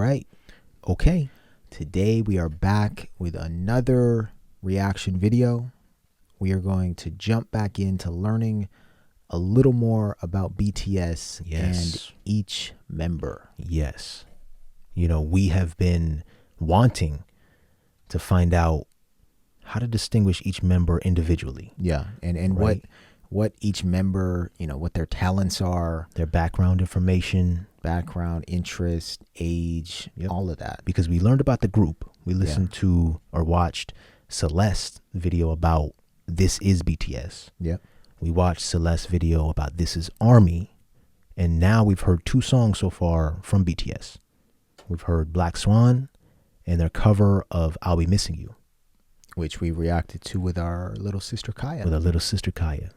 right. Okay. Today we are back with another reaction video. We are going to jump back into learning a little more about BTS and each member. Yes. You know, we have been wanting to find out how to distinguish each member individually. Yeah. And right? what each member, what their talents are, their background information, interest, age, all of that. Because we learned about the group. We listened to or watched Celeste's video about This Is BTS. Yeah. We watched Celeste's video about This Is Army. And now we've heard 2 songs so far from BTS. We've heard Black Swan and their cover of I'll Be Missing You, which we reacted to with our little sister Kaya.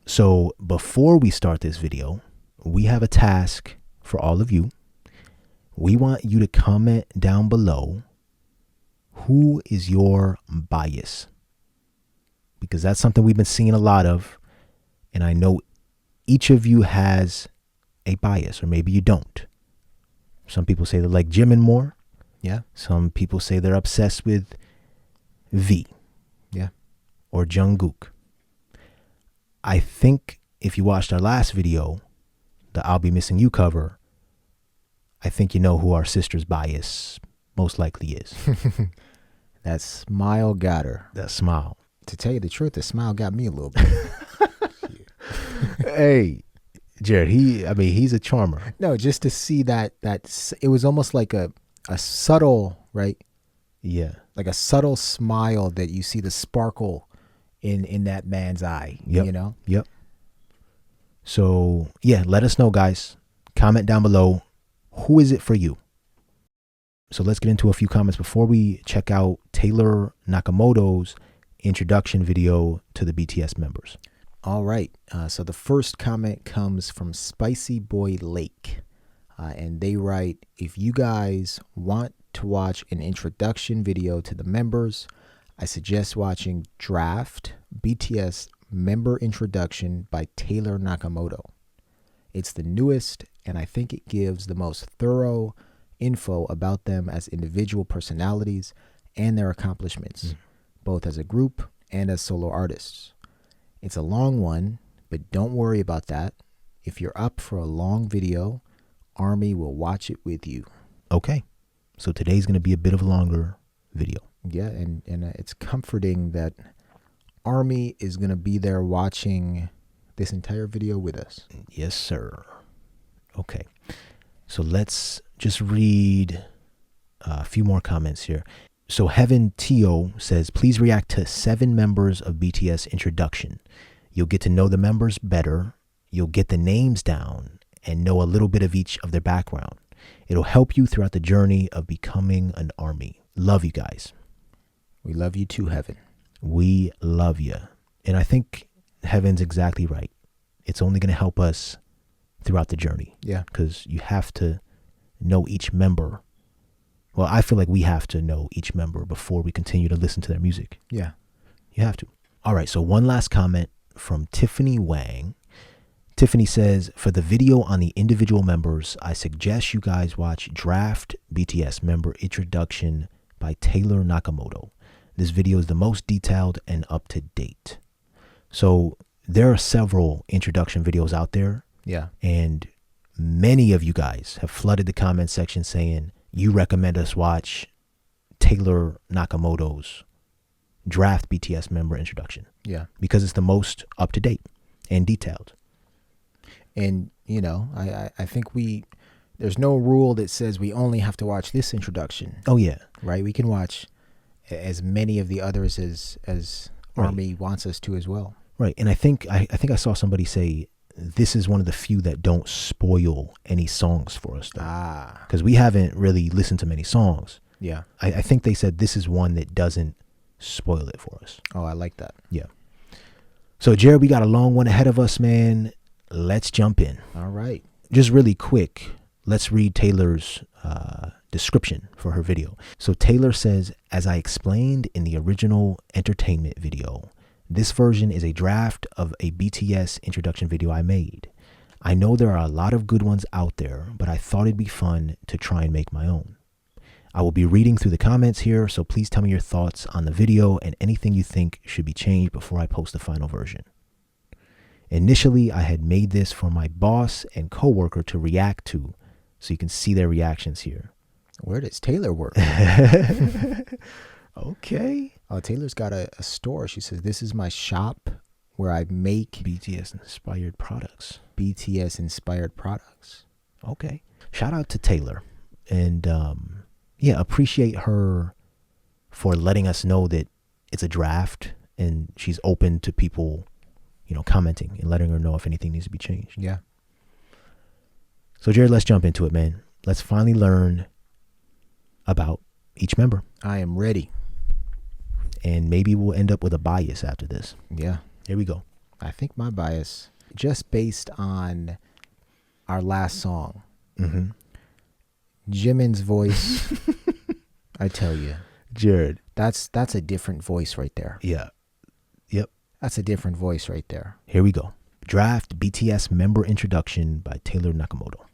So before we start this video, we have a task for all of you. We want you to comment down below, who is your bias? Because that's something we've been seeing a lot of. And I know each of you has a bias, or maybe you don't. Some people say they like Jimin more. Yeah. Some people say they're obsessed with V. Yeah. Or Jungkook. I think if you watched our last video, the I'll Be Missing You cover, I think you know who our sister's bias most likely is. That smile got her. That smile. To tell you the truth, the smile got me a little bit. Hey, Jared, he's a charmer. No, just to see that it was almost like a subtle, right? Yeah. Like a subtle smile that you see the sparkle in that man's eye, Yep. So, yeah, let us know, guys. Comment down below. Who is it for you? So let's get into a few comments before we check out Taylor Nakamoto's introduction video to the BTS members. All right. So the first comment comes from Spicy Boy Lake. And they write, if you guys want to watch an introduction video to the members, I suggest watching Draft BTS Member Introduction by Taylor Nakamoto. It's the newest, and I think it gives the most thorough info about them as individual personalities and their accomplishments, both as a group and as solo artists. It's a long one, but don't worry about that. If you're up for a long video, Army will watch it with you. Okay. So today's going to be a bit of a longer video. Yeah, and it's comforting that Army is going to be there watching this entire video with us. Yes, sir. Okay. So let's just read a few more comments here. So Heaven Tio says, please react to 7 members of BTS introduction. You'll get to know the members better. You'll get the names down and know a little bit of each of their background. It'll help you throughout the journey of becoming an army. Love you guys. We love you too, Heaven. We love you. And I think Heaven's exactly right. It's only going to help us throughout the journey. Yeah. Because you have to know each member. Well, I feel like we have to know each member before we continue to listen to their music. Yeah. You have to. All right. So one last comment from Tiffany Wang. Tiffany says, for the video on the individual members, I suggest you guys watch Draft BTS Member Introduction by Taylor Nakamoto. This video is the most detailed and up to date. So there are several introduction videos out there. Yeah. And many of you guys have flooded the comment section saying you recommend us watch Taylor Nakamoto's Draft BTS Member Introduction. Yeah. Because it's the most up to date and detailed. And, I think there's no rule that says we only have to watch this introduction. Oh, yeah. Right? We can watch as many of the others as Army wants us to as well. Right. And I think I saw somebody say this is one of the few that don't spoil any songs for us. Because we haven't really listened to many songs. Yeah. I think they said this is one that doesn't spoil it for us. Oh, I like that. Yeah. So, Jared, we got a long one ahead of us, man. Let's jump in. All right. Just really quick, let's read Taylor's description for her video. So Taylor says, as I explained in the original entertainment video, this version is a draft of a BTS introduction video I made. I know there are a lot of good ones out there, but I thought it'd be fun to try and make my own. I will be reading through the comments here, so please tell me your thoughts on the video and anything you think should be changed before I post the final version. Initially, I had made this for my boss and coworker to react to, so you can see their reactions here. Where does Taylor work? Okay. Oh, Taylor's got a store. She says, this is my shop where I make BTS inspired products. BTS inspired products. Okay. Shout out to Taylor. And yeah, appreciate her for letting us know that it's a draft and she's open to people, you know, commenting and letting her know if anything needs to be changed. Yeah. So Jared, let's jump into it, man. Let's finally learn about each member. I am ready. And maybe we'll end up with a bias after this. Yeah. Here we go. I think my bias, just based on our last song, Jimin's voice, I tell you, Jared. that's a different voice right there. Yeah. Yep. That's a different voice right there. Here we go. Draft BTS member introduction by Taylor Nakamoto.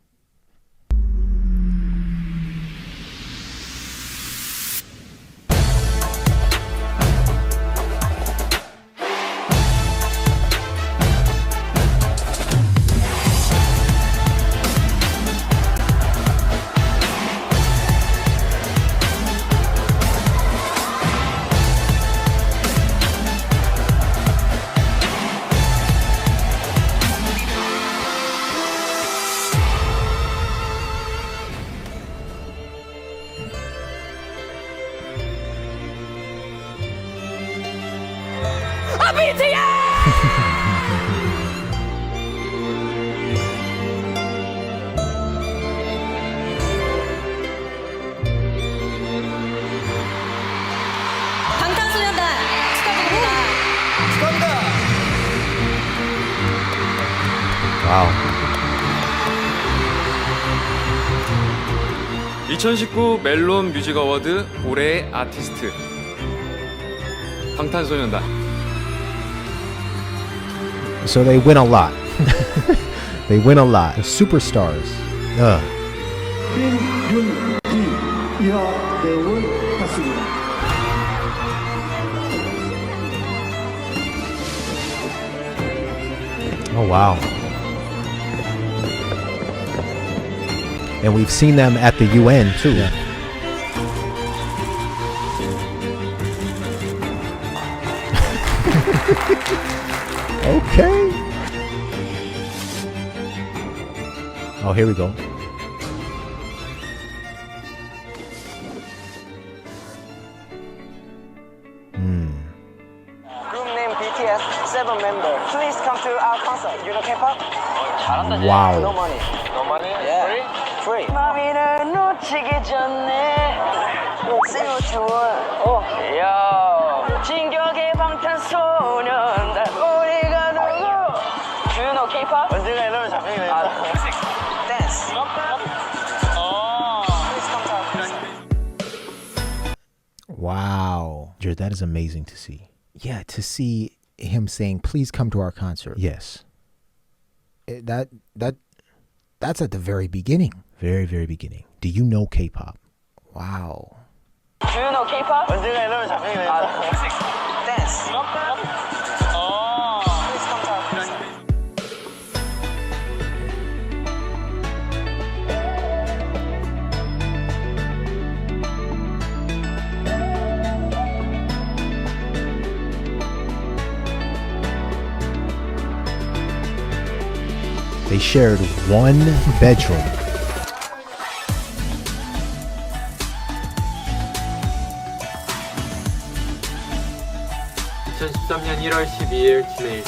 방탄소년단 축하드립니다. 와우. 2019 멜론 뮤직 어워드 올해의 아티스트 방탄소년단. So they win a lot. They win a lot. The superstars. 이하 내용을 봤습니다. Oh, wow. And we've seen them at the UN too. Yeah. Okay. Oh, here we go. Group name BTS, 7 member. Please come to our concert. You know K-pop? No Wow. money. No money? Yeah. Free. 마음을 놓치기 전에 Say what you want. 야. 진격의 방탄소년단 우리가 누구? Do you know K-pop? 언제가 이러면 잡히네. Dance. Please come to our concert. Wow. Jared, that is amazing to see. Yeah, to see him saying, please come to our concert. Yes. That's at the very beginning. Very, very beginning. Do you know K-pop? Wow. Do you know K-pop? 언제가 이러면 잡히네. Dance. Please come to our concert. They shared one bedroom. (2013년 1월 12일) 진의 일지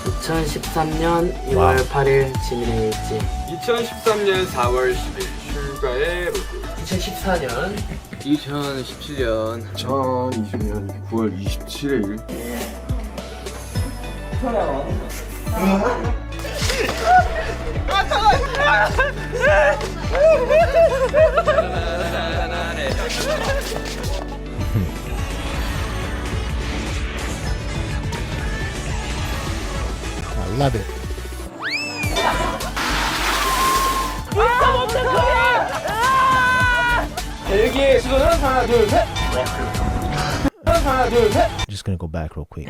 2013년 2월 와우. 8일 지민의 일지 2013년 4월 10일 슈가의 로그. 2014년 2017년 2020년 9월 27일 I love it. 여기 수고는 하나 둘 셋. 하나 둘 셋. Just gonna go back real quick.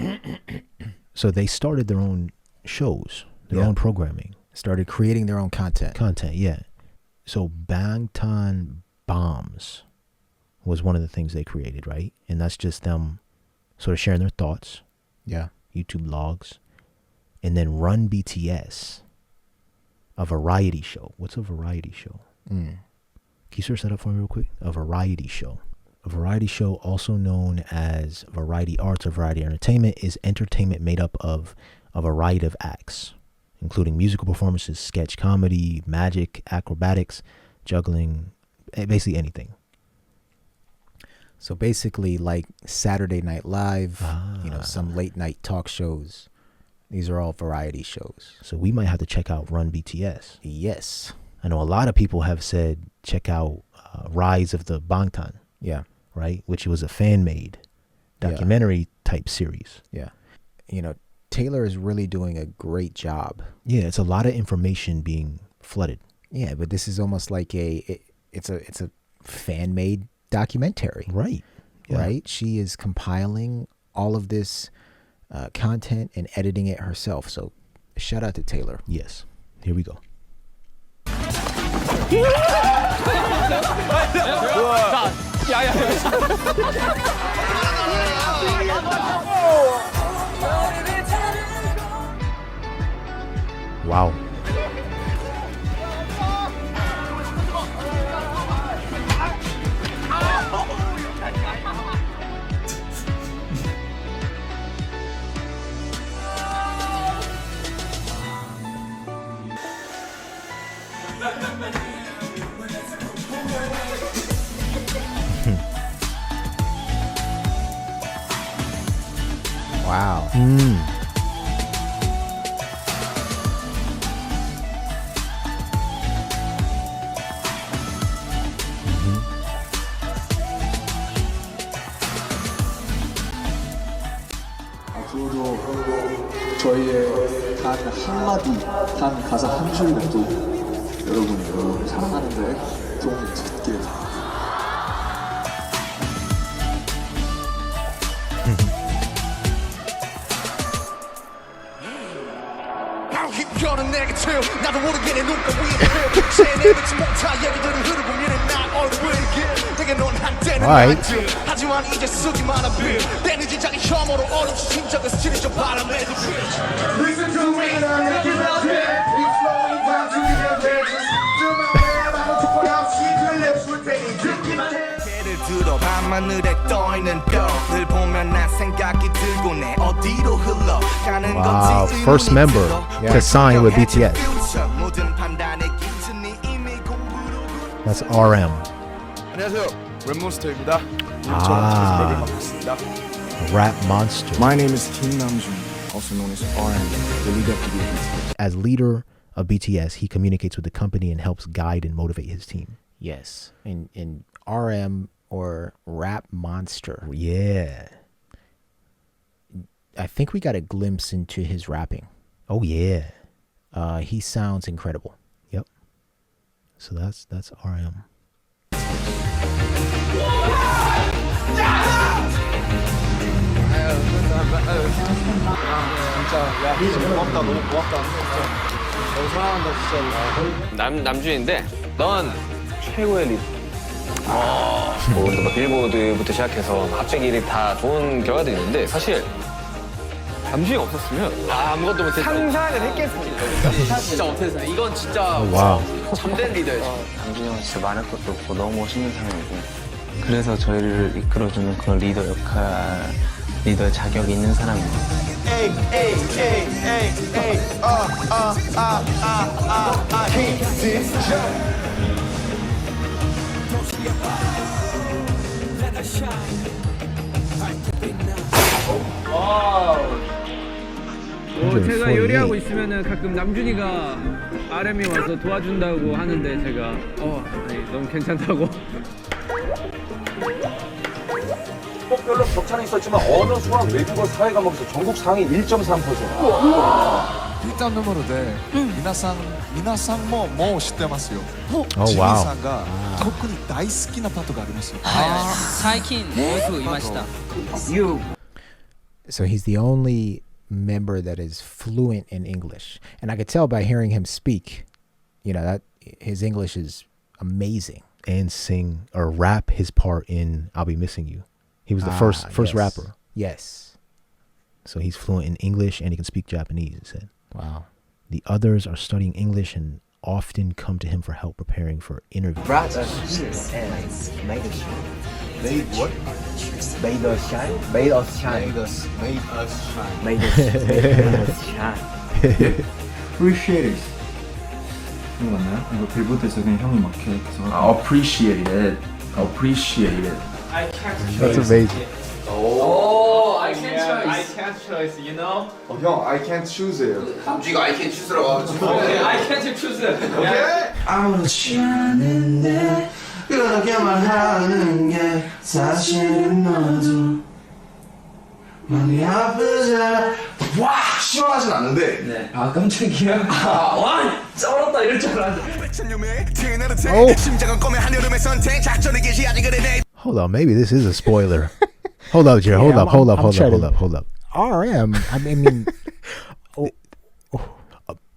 So they started their own shows, their own programming. Started creating their own content. Yeah. So Bangtan Bombs was one of the things they created, right? And that's just them sort of sharing their thoughts. Yeah. YouTube logs. And then Run BTS, a variety show. What's a variety show? Can you search that up for me real quick? A variety show. A variety show, also known as variety arts or variety entertainment, is entertainment made up of a variety of acts, including musical performances, sketch comedy, magic, acrobatics, juggling, basically anything. So basically like Saturday Night Live, some late night talk shows. These are all variety shows. So we might have to check out Run BTS. Yes. I know a lot of people have said check out Rise of the Bangtan. Yeah. Right? Which was a fan-made documentary type series. Yeah. Taylor is really doing a great job. Yeah, it's a lot of information being flooded. Yeah, but this is almost like it's a fan-made documentary. Right. Yeah. Right? She is compiling all of this content and editing it herself. So shout out to Taylor. Yes. Here we go. Wow. Wow. 앞으로도 저희의 단 한마디, 단 가사 한 줄이라도 여러분을 사랑하는데 도움이 됐길. 나도 모르게 내 눈가 위에 새 못할 얘기들을 흐르보면 나 얼굴에 내게 넌 한때는 맞지 하지만 이제 쓰기만 한 빌 때는 진작에 혐오로 어린 심장을 스치리죠 바람에 Listen to me now make it real clear You slowing down to your pages Do my way I'm to put out secret lips with baby 듣기만 해 예를 들어 밤하늘에 떠있는 별들 보면 난 생각이 들고 내 어디로 흘러가는 Wow, 건지 first member to sign with BTS. That's RM. 안녕하세요. 랩몬스터입니다. Rap Monster. My name is Kim Namjoon, also known as RM, the leader of BTS. As leader of BTS, he communicates with the company and helps guide and motivate his team. Yes. And RM or Rap Monster. Yeah. I think we got a glimpse into his rapping. Oh yeah. He sounds incredible. Yep. So that's RM. 남준인데 넌 최고의 리더. 뭐 빌보드부터 시작해서 핫백1위 다 좋은 결과들이 있는데 사실 남준이 없었으면 아무것도 못했어. 상상을 했겠습니까? 진짜 못했어요. 이건 진짜 와우. 잠든 리더였지. 남준이 형은 진짜 말할 것도 없고 너무 멋있는 사람이고 그래서 저희를 이끌어주는 그런 리더 역할, 리더의 자격이 있는 사람입니다. 제가 요리하고 있으면은 가끔 남준이가 RM이 와서 도와준다고 하는데 제가 아니, 너무 괜찮다고. 별로 격차는 있었지만 언어, 수학, 외국어, 사회 과목에서 전국 상위 1.3%. ピーターのもので皆さん皆さんももう知ってますよ。ジミンさんが特に大好きなパートがありますよ。最近よくいました。 So he's the only member that is fluent in English, and I could tell by hearing him speak, that his English is amazing. And sing or rap his part in "I'll Be Missing You." He was the first yes. rapper. Yes. So he's fluent in English and he can speak Japanese. It said. Wow. The others are studying English and often come to him for help preparing for interviews. Brought us here and made us shine. Made what? Made us shine. Made us shine. Made us shine. Made us shine. Appreciate it. 이거 맞나요? 이거 빌보드에서 그냥 형이 막 계속 appreciate it. Appreciate it. I can't That's amazing. Oh, I can't choice. I can't choice, 형, I can't choose예요. 남주가 I can't choose라고 하고. Okay, I can't choose. Okay. 아무렇지 않은데 그렇게만 하는 게 사실은 너도 많이 아프잖아. 와 시원하진 않는데. 네. 아 깜짝이야. 와 쩔었다 이럴 줄 알았는데. Hold on, maybe this is a spoiler. Hold up, Jared. Hold up. RM. I mean,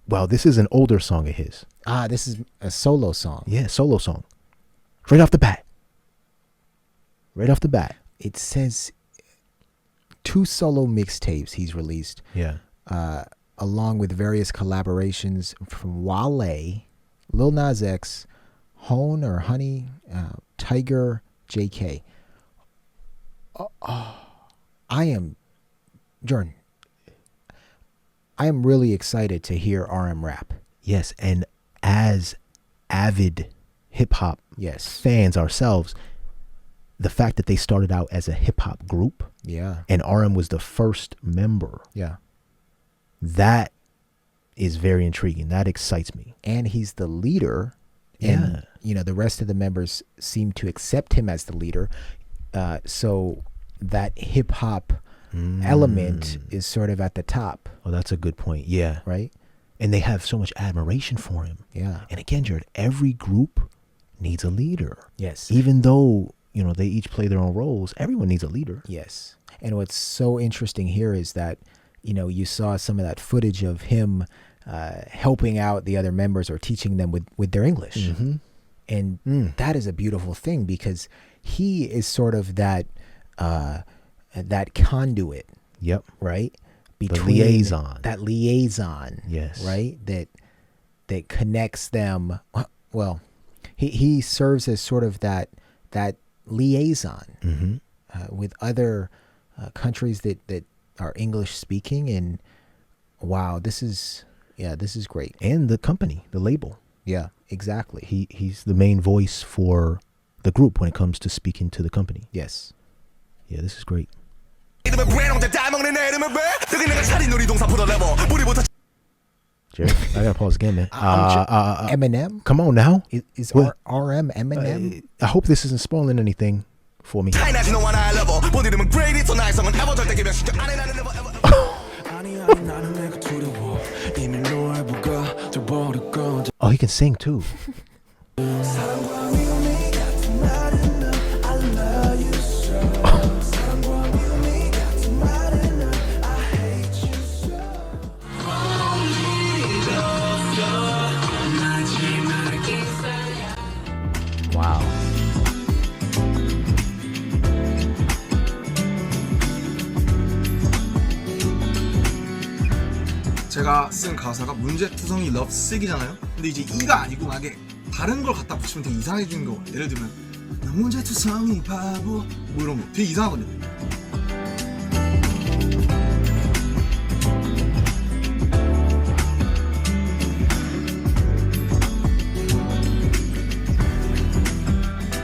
well, this is an older song of his. this is a solo song. Yeah, solo song. Right off the bat. It says 2 solo mixtapes he's released. Yeah. Along with various collaborations from Wale, Lil Nas X, Hone or Honey, Tiger, JK. Jordan, I am really excited to hear RM rap. Yes, and as avid hip-hop fans ourselves, the fact that they started out as a hip-hop group and RM was the first member, that is very intriguing. That excites me. And he's the leader. And, the rest of the members seem to accept him as the leader. So that hip-hop element is sort of at the top. Oh, that's a good point. Yeah. Right? And they have so much admiration for him. Yeah. And again, Jared, every group needs a leader. Yes. Even though, they each play their own roles, everyone needs a leader. Yes. And what's so interesting here is that, you saw some of that footage of him helping out the other members or teaching them with their English. Mm-hmm. And that is a beautiful thing because he is sort of that conduit. Yep. Right? The liaison. That liaison. Yes. Right? That connects them. Well, he serves as sort of that liaison with other countries that are English speaking. And wow, this is great. And the company, the label. Yeah, exactly. He's the main voice for the group when it comes to speaking to the company. Yes. Yeah, this is great. Jared, I gotta pause again, man. Eminem? Come on now. Is RM Eminem? I hope this isn't spoiling anything for me. Oh, he can sing too. Wow. 제가 쓴 가사가 문제투성이 럽쓰기잖아요. 근데 이제 이가 아니고 만약에 다른 걸 갖다 붙이면 되게 이상해지는 거. 예를 들면 나 문제투성이 바보 뭐 이런 거 되게 이상하거든요.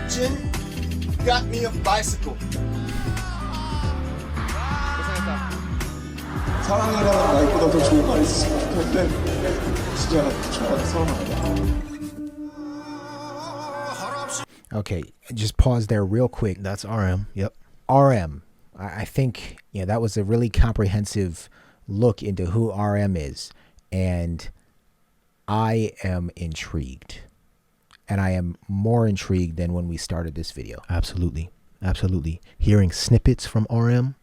Jin got me a bicycle. 사랑이라는 말보다 더 좋은 말이 있었으면 좋겠는데 진짜 정말 서운합니다. Okay, just pause there real quick. That's RM. Yep. RM. I think that was a really comprehensive look into who RM is. And I am intrigued. And I am more intrigued than when we started this video. Absolutely. Absolutely. Hearing snippets from RM.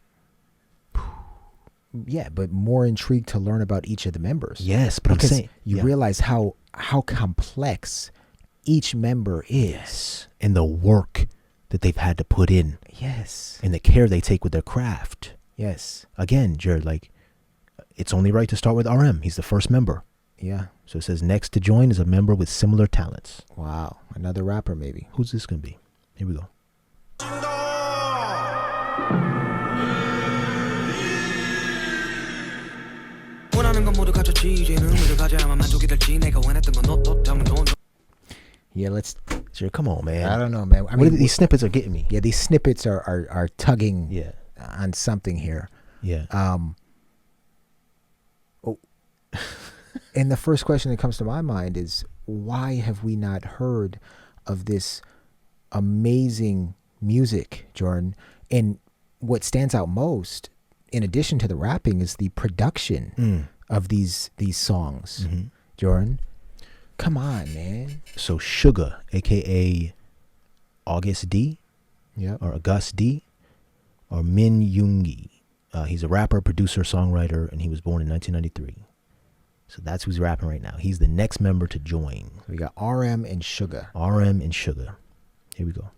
Yeah, but more intrigued to learn about each of the members. Yes, but because I'm saying you realize how complex each member is. Yes. And the work that they've had to put in. Yes. And the care they take with their craft. Yes. Again, Jared, like, it's only right to start with RM. He's the first member. Yeah. So it says next to join is a member with similar talents. Wow. Another rapper, maybe. Who's this going to be? Here we go. Yeah, let's. Sure, come on, man. I don't know, man. I mean, these snippets are getting me. Yeah, these snippets are tugging. Yeah. On something here. Yeah. And the first question that comes to my mind is, why have we not heard of this amazing music, Jordan? And what stands out most, in addition to the rapping, is the production of these songs, Jordan. Come on, man. So Suga, aka August D, or August D, or Min Yoongi. He's a rapper, producer, songwriter, and he was born in 1993. So that's who's rapping right now. He's the next member to join. We got RM and Suga. RM and Suga. Here we go.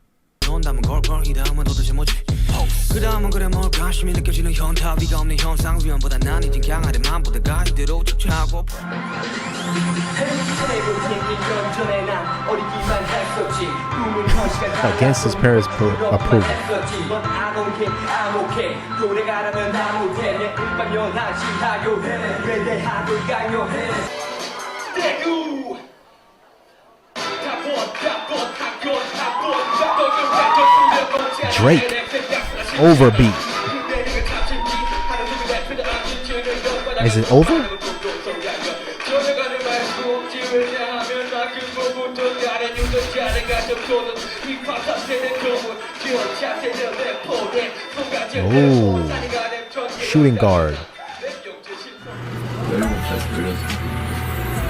Against his parents' approval. Drake, Overbeat. Is it over? Oh, shooting guard. 17살 돌려서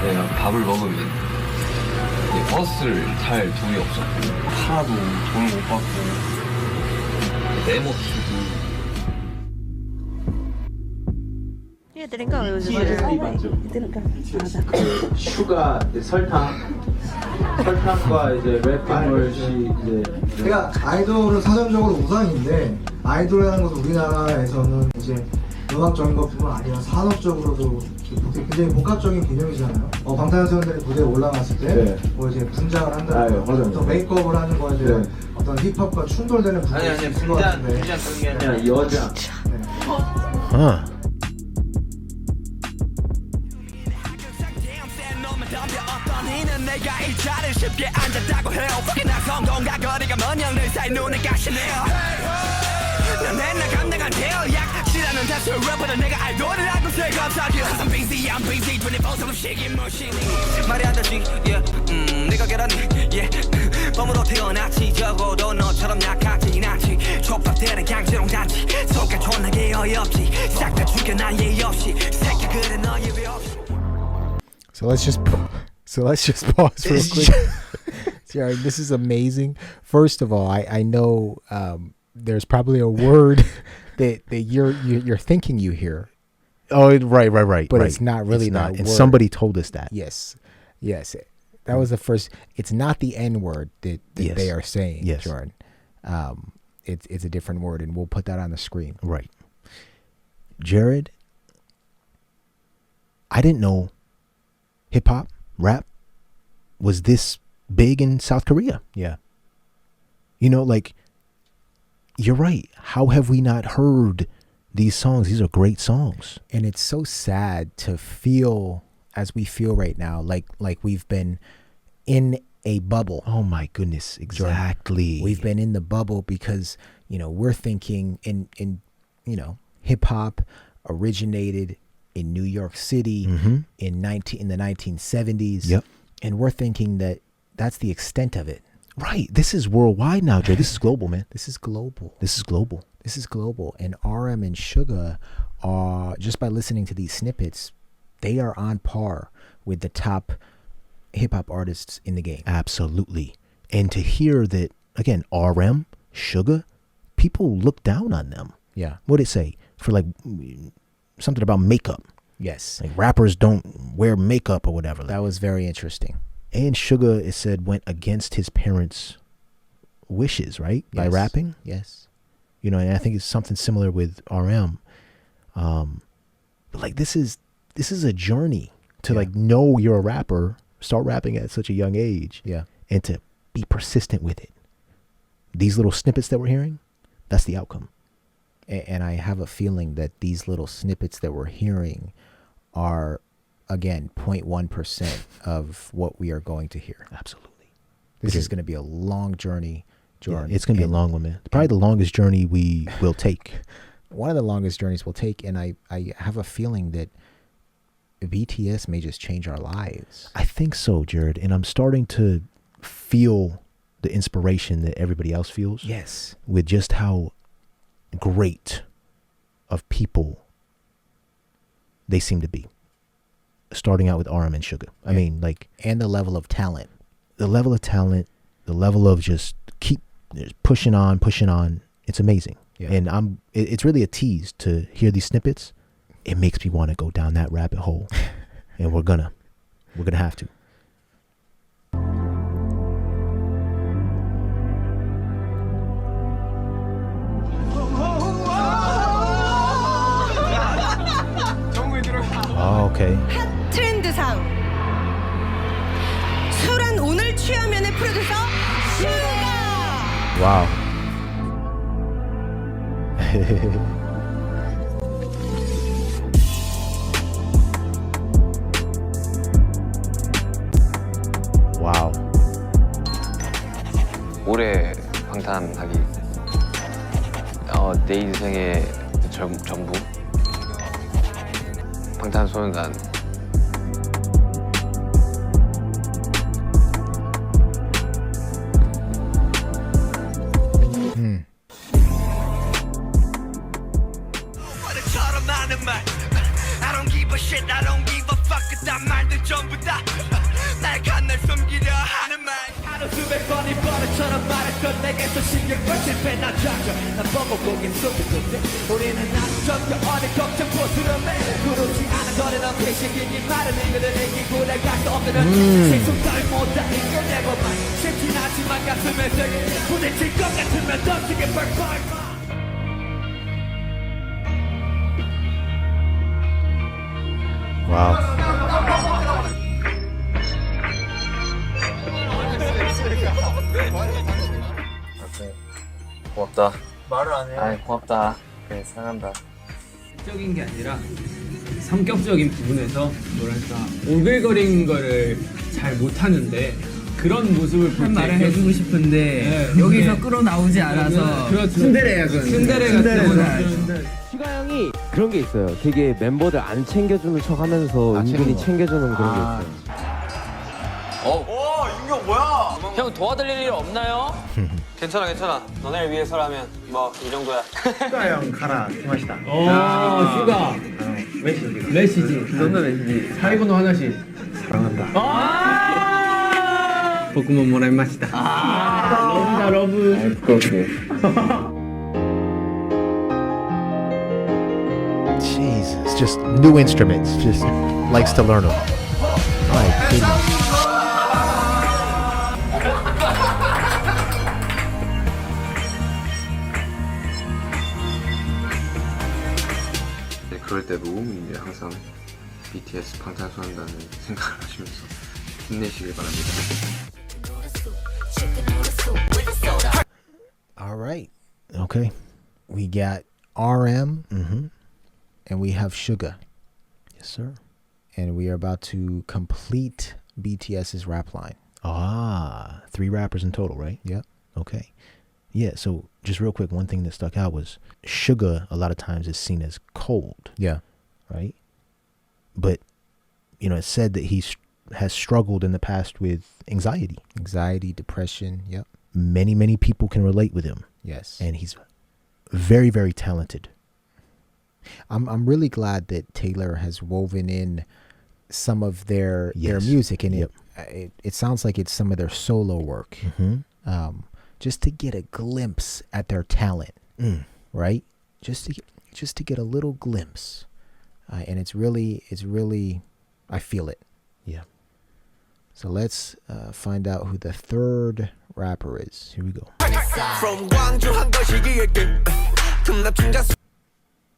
내가 밥을 먹으면 버스를 탈 돈이 없었고 하나도 돈을 못 받고 내 몫이고 Yeah, didn't go. It was it didn't go. 슈가 설탕과 이제 랩핑을 이제 그러니까 아이돌은 사전적으로 우상인데 아이돌이라는 것은 우리나라에서는 이제 음악적인 것뿐만 아니라 산업적으로도 굉장히 복합적인 개념이잖아요. 방탄소년단이 무대에 올라갔을 때 뭐 이제 분장을 한다, 어떤 메이크업을 하는 거에 대한 어떤 힙합과 충돌되는 부분이 있을 것 같은데. 분장 그게 아니라 여장. 내가 이 자리를 쉽게 앉았다고 해요. 나 성공과 거리가 먼 형들 사이 눈에 가시네요. 난 맨날 감당한 대역약치라는 다수 래퍼를 내가 아이돌을 하고 새감사기 I'm busy 24/7 shaking machine 말이 안 되지 내가 계란이 범으로 태어났지 적어도 너처럼 약하진 않지 촉박되는 강제롱 단지 속가 존나게 어이없지 싹 다 죽여 난 예의 없이 새끼 그래 너 예외 없이. So let's just pause real quick. Sorry, this is amazing. First of all, I know there's probably a word that you're thinking you hear. Oh, right. But it's not really not. that And word. somebody told us that. Yes. That was the first. It's not the N word that they are saying, yes. Jordan. It's a different word, and we'll put that on the screen. Right. Jared, I didn't know hip hop, rap was this big in South Korea. Yeah. You know, like, you're right. How have we not heard these songs? These are great songs. And it's so sad to feel as we feel right now, like we've been in a bubble. Oh my goodness, exactly. Jordan. We've been in the bubble because, we're thinking in hip hop originated in New York City in the 1970s. Yep. And we're thinking that that's the extent of it. Right. This is worldwide now, Jay. This is global, man. This is global. And RM and Suga are, just by listening to these snippets, they are on par with the top hip hop artists in the game. Absolutely. And to hear that, again, RM, Suga, people look down on them. Yeah. What did it say? For like something about makeup. Yes. Like rappers don't wear makeup or whatever. That was very interesting. And Suga, it said, went against his parents' wishes, right? By rapping. Yes. You know, and I think it's something similar with RM. But like this is a journey to like know you're a rapper, start rapping at such a young age. Yeah. And to be persistent with it. These little snippets that we're hearing, that's the outcome. And I have a feeling that these little snippets that we're hearing are, again, 0.1% of what we are going to hear. Absolutely. This is going to be a long journey. Yeah, it's going to be a long one, man. Probably the longest journey we will take. One of the longest journeys we'll take. And I have a feeling that BTS may just change our lives. I think so, Jared. And I'm starting to feel the inspiration that everybody else feels. Yes. With just how great of people they seem to be. Starting out with RM and Suga. I mean, like... And the level of talent. The level of talent, the level of just keep pushing on. It's amazing. Yeah. And it's really a tease to hear these snippets. It makes me want to go down that rabbit hole. And we're gonna have to. Oh, okay. 핫 트렌드상 술한 오늘 취하면의 프로듀서 슈가. Wow. 와우. 올해 방탄하기 내 인생의 전부 방탄소년단 I don't give a shit, I don't give a fuck. 그딴 말들 전부 다 날 간날 숨기려 하는 말. 하루 수백 번이 버릇처럼 말했던 내게서 신경과 실패나 작전. 난 뻔뻔하게 속였는데 우리는 아주 정겨워내 걱정 보스럼해. 그렇지 않은 거는 엄폐식이니 말은 이거는 이기고 날 갈수 없는 생속 따위 못다 이거 never mind. 쉽진 않지만 가슴에 세게 부딪힐 것 같으면 던지게 펄펄. 와우. 고맙다. 말을 안 해. 아이 고맙다. 그래, 사랑한다. 적인 게 아니라 성격적인 부분에서 뭐랄까 오글거리는 거를 잘 못하는데 그런 모습을 볼 때 말을 해주고 싶은데 여기서 끌어나오지 않아서 그렇죠. 츤데레야, 그건. 츤데레 같은 슈가 형이 그런 게 있어요. 되게 멤버들 안 챙겨주는 척 하면서 은근히 챙겨주는 그런 게 있어요. 인경 뭐야? 형 도와드릴 일 없나요? 괜찮아. 너네를 위해서라면 뭐 이 정도야. 슈가 형 가라 고맙다. 슈가 메시지 너도 메시지. 사이버노 하나씩 사랑한다. 복음은 모라이마시다. 러브다 러브. Jesus, just new instruments. Just likes to learn them. My goodness. 네, 그럴 때도 이제 항상 BTS 방탄소년단을 생각하시면서 힘내시길 바랍니다. All right. Okay. We got RM Mm-hmm. and we have Suga. Yes, sir. And we are about to complete BTS's rap line. 3 rappers in total, right? Yep. Okay. Yeah, so just real quick, one thing that stuck out was Suga a lot of times is seen as cold. Yeah. Right? But, you know, it's said that he has struggled in the past with anxiety. Anxiety, depression, yep. Many people can relate with him. Yes. And he's very, very talented. I'm really glad that Taylor has woven in some of their music, and it sounds like it's some of their solo work. Just to get a glimpse at their talent, right? Just to get a little glimpse, and it's really, I feel it. Yeah. So let's find out who the third rapper is. Here we go.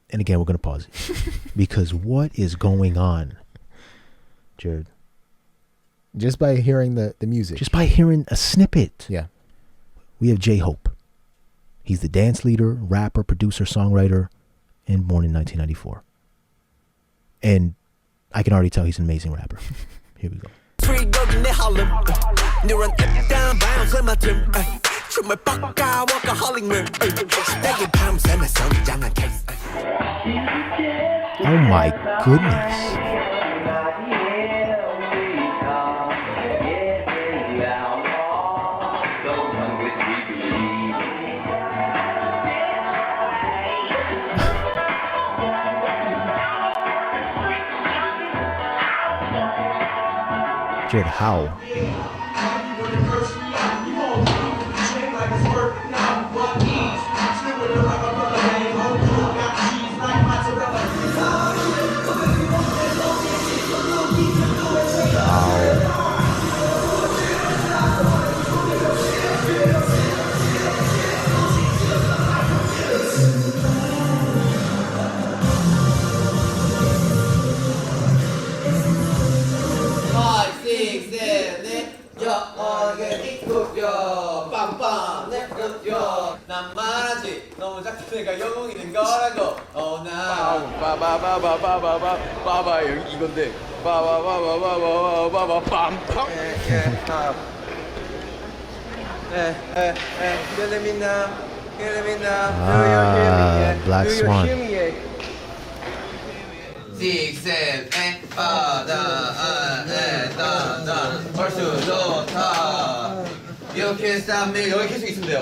And again, we're gonna pause it because what is going on, Jared? Just by hearing the music. Just by hearing a snippet. Yeah. We have J-Hope. He's the dance leader, rapper, producer, songwriter, and born in 1994. And I can already tell he's an amazing rapper. Here we go. Oh my goodness. Jared, how? 난 말하지 너무 작으니까 영웅이 된 거라고 빠바바바바바바바바 이건데 빠바바바바바바바 빰빰 let me know Black Swan. 6, 7, 8 바다 벌써 좋다 이렇게 싸면 여기 계속 있으면 돼요.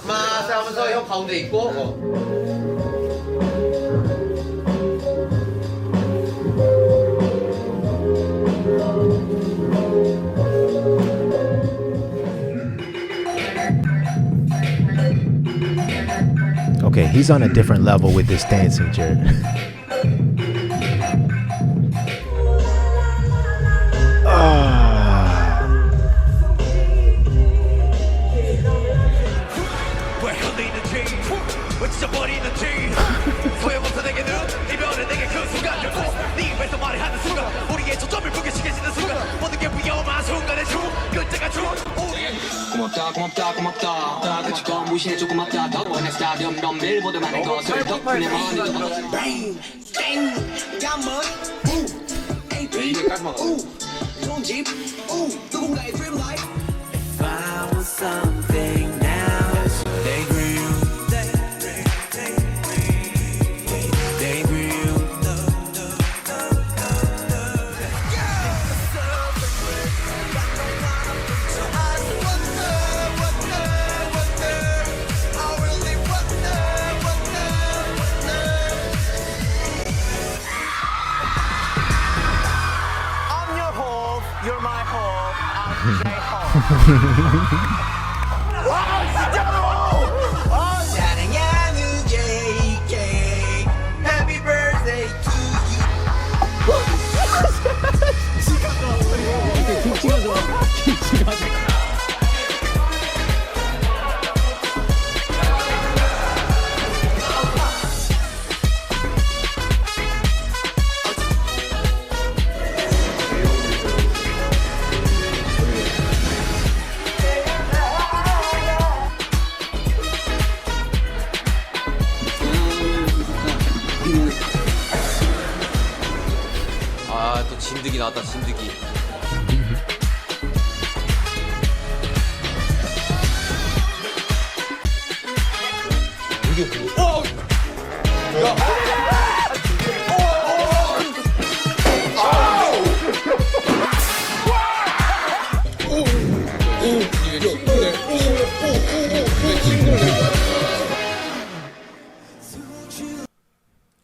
마사 하면서 형 가운데 있고. Okay, he's on a different level with this dancing, Jared. 고맙다 같이 건 무시해줘 고맙다 더 원해 스타디움 넌 밀보드 많은 것을 덕분에 많이 Bang Bang 야먼 돈집 누군가의 dream life If I want something now daydream 사랑하는 JK Happy birthday to you 김치가 좋아 김치가 좋아 또 진드기 나왔다 진드기 이게 뭐?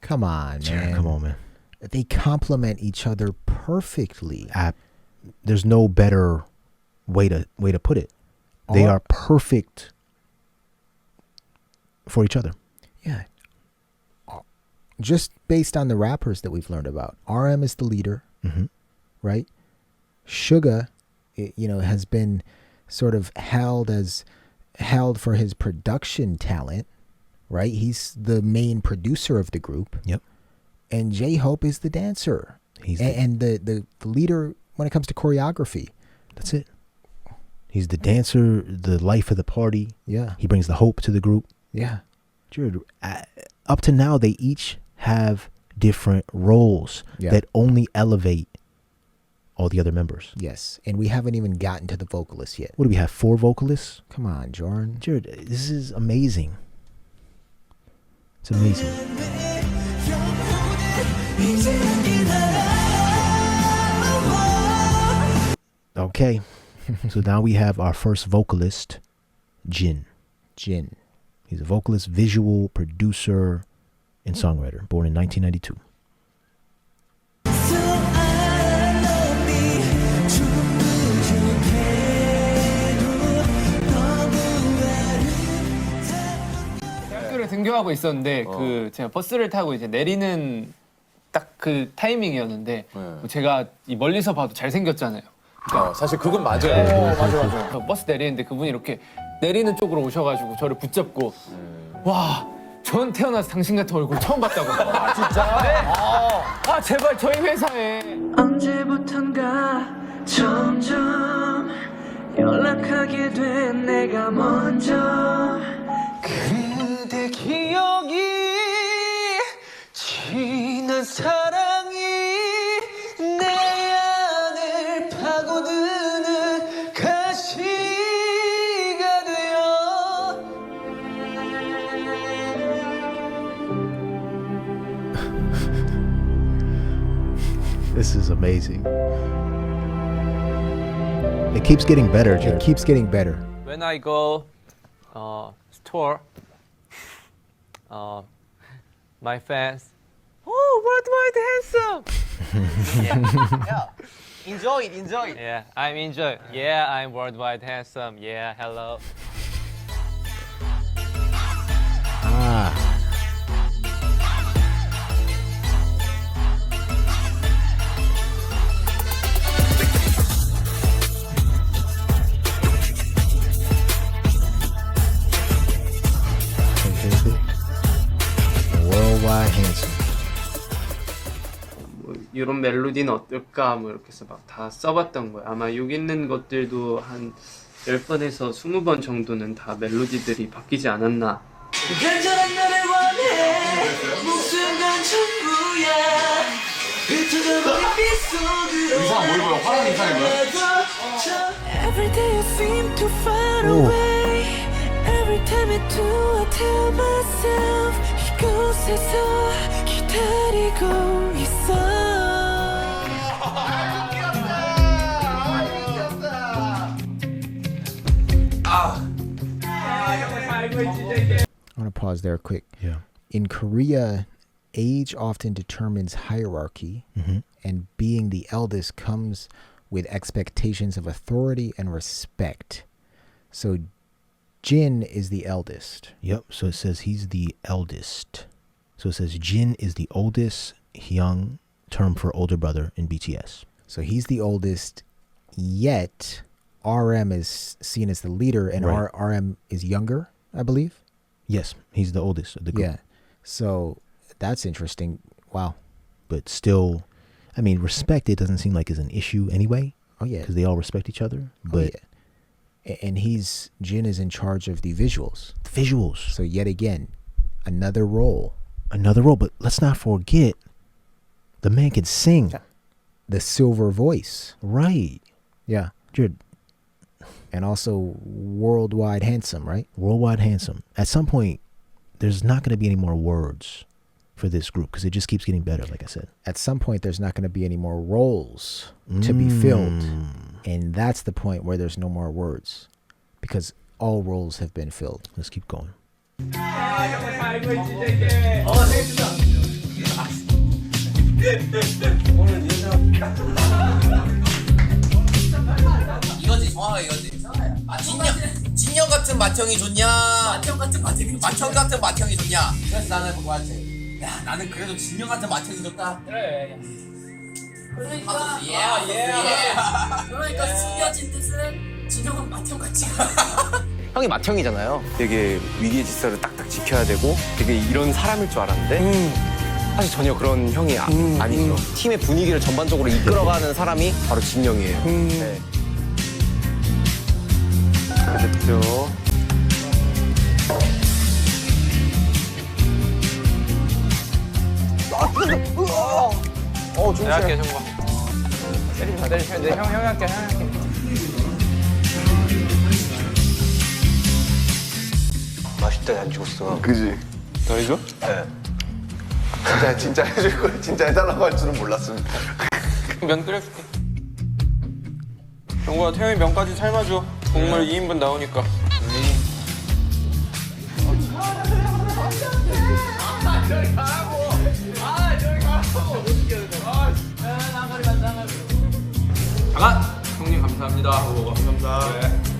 Come on, Jared, man. come on, man. they complement each other perfectly. There's no better way to put it. They are perfect for each other. Yeah. Just based on the rappers that we've learned about, RM is the leader, right? Suga, has been sort of held for his production talent, right? He's the main producer of the group. Yep. And J-Hope is the dancer. And the leader when it comes to choreography. That's it. He's the dancer, the life of the party. Yeah. He brings the hope to the group. Yeah. Dude, up to now, they each have different roles that only elevate all the other members. Yes. And we haven't even gotten to the vocalists yet. What do we have? 4 vocalists? Come on, Jordan. Dude, this is amazing. It's amazing. Okay. So now we have our first vocalist, Jin. He's a vocalist, visual producer, and songwriter, born in 1992. 학교를 등교하고 있었는데 제가 버스를 타고 이제 내리는 딱 그 타이밍이었는데 제가 이 멀리서 봐도 잘생겼잖아요. 사실 그건 맞아요. 맞아. 버스 내리는데 그분이 이렇게 내리는 쪽으로 오셔가지고 저를 붙잡고 와, 전 태어나서 당신 같은 얼굴 처음 봤다고. 아 진짜? 네. 제발 저희 회사에. 언제부턴가 점점 연락하게 된 내가 먼저 그대 기억이 지난 사랑이 내 안을 파고드는 가시가 되어 This is amazing. It keeps getting better, Jared. It keeps getting better. When I go store, my fans, worldwide handsome. Yeah. Enjoy it. Yeah, I'm enjoy. Yeah, I'm worldwide handsome. Yeah, hello. Worldwide handsome. 뭐 이런 멜로디는 어떨까 뭐 이렇게 해서 막 다 써봤던 거예요. 아마 여기 있는 것들도 한 10번에서 20번 정도는 다 멜로디들이 바뀌지 않았나. 간절한 너를 원해 목숨과 전부야 흩어져버린 빛 속으로 의상 뭐 입어요? 화랑 의상인 거야? Every day I seem to find a way Every time I do I tell myself 이곳에서 기다리고 있어 I want to pause there quick. Yeah. In Korea, age often determines hierarchy, and being the eldest comes with expectations of authority and respect. So Jin is the eldest. Yep. So it says he's the eldest. So it says Jin is the oldest, Hyung, term for older brother in BTS. So he's the oldest, yet RM is seen as the leader, and Right. RM is younger, I believe. Yes, he's the oldest of the group. Yeah. So that's interesting. Wow. But still, I mean, respect, it doesn't seem like is an issue anyway. Oh, yeah. Because they all respect each other. But And Jin is in charge of the visuals. Visuals. So yet again, another role. But let's not forget, the man can sing. The silver voice. Right. Yeah. Dude. And also worldwide handsome, right? Worldwide handsome. At some point, there's not going to be any more words for this group because it just keeps getting better, like I said. At some point, there's not going to be any more roles to be filled. And that's the point where there's no more words because all roles have been filled. Let's keep going. 이거지 정확하게 이거지. 아 진영 같은 맏형이 좋냐? 맏형 같은 맏형이 좋냐? 그래서 나는 그거 하지. 야 나는 그래도 진영 같은 맏형이 좋다. 그래. 그러니까 그러니까 숨겨진 뜻은 진영은 맏형 같지. 형이 맏형이잖아요. 되게 위기의 질서를 딱딱 지켜야 되고 되게 이런 사람일 줄 알았는데 사실 전혀 그런 형이 아니죠. 팀의 분위기를 전반적으로 이끌어가는 사람이 바로 진영이에요. 네. 그렇죠. 좀 내가 할게 정말. 때리지 마 때리지 마. 형이 할게. 맛있다 잘 찍었어. 그지? 더 해줘? 네. 진짜 해줄 거 진짜 해달라고 할 줄은 몰랐습니다. 면 끓여줄게. 정국아 태영이 면까지 삶아줘. 국물 2인분 나오니까. 아, 형님 감사합니다. 감사합니다. 네.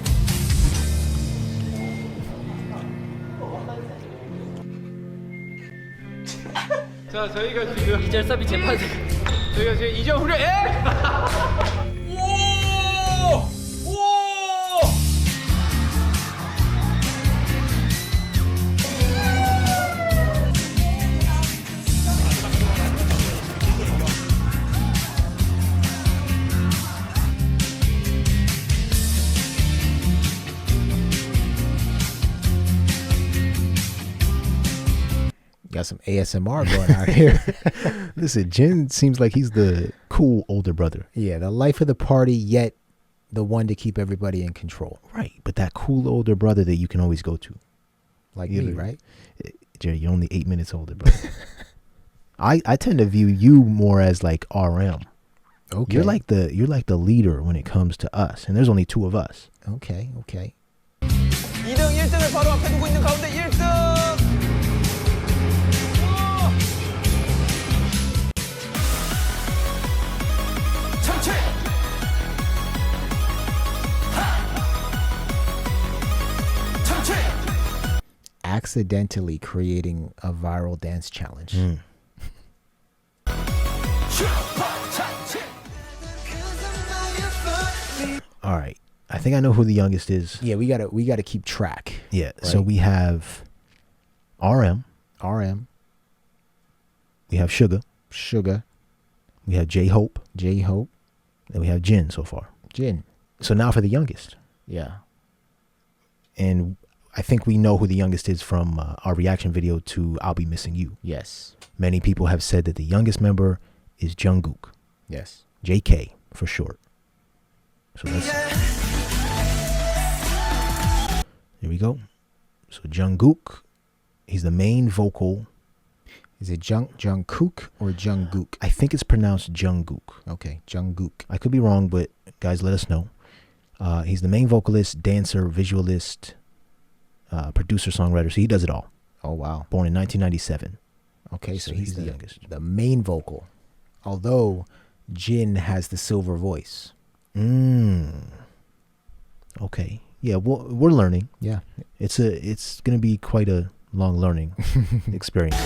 자, 저희가 지금 2절 서비 재판 저희가 지금 2점 후려 Got some ASMR going out here. Listen, Jin seems like he's the cool older brother. Yeah, the life of the party, yet the one to keep everybody in control. Right, but that cool older brother that you can always go to. Like me, right? Jerry, you're only 8 minutes older, brother. I tend to view you more as like RM. Okay. You're like the leader when it comes to us, and there's only 2 of us. Okay. 2등 1등을 바로 앞에 두고 있는 가운데 1등. Accidentally creating a viral dance challenge. All right. I think I know who the youngest is. Yeah, we gotta keep track. Yeah. Right? So we have RM. We have Suga. We have J-Hope. And we have Jin so far. So now for the youngest. Yeah. And I think we know who the youngest is from our reaction video to I'll Be Missing You. Yes. Many people have said that the youngest member is Jungkook. Yes. JK for short. So let's Here we go. So Jungkook, he's the main vocal. Is it Jungkook or Jungkook? I think it's pronounced Jungkook. Okay, Jungkook. I could be wrong, but guys, let us know. He's the main vocalist, dancer, visualist, producer, songwriter. So he does it all. Oh, wow. Born in 1997. Okay, so he's the youngest. The main vocal. Although Jin has the silver voice. Okay. Yeah, we're learning. Yeah. It's going to be quite a long learning experience.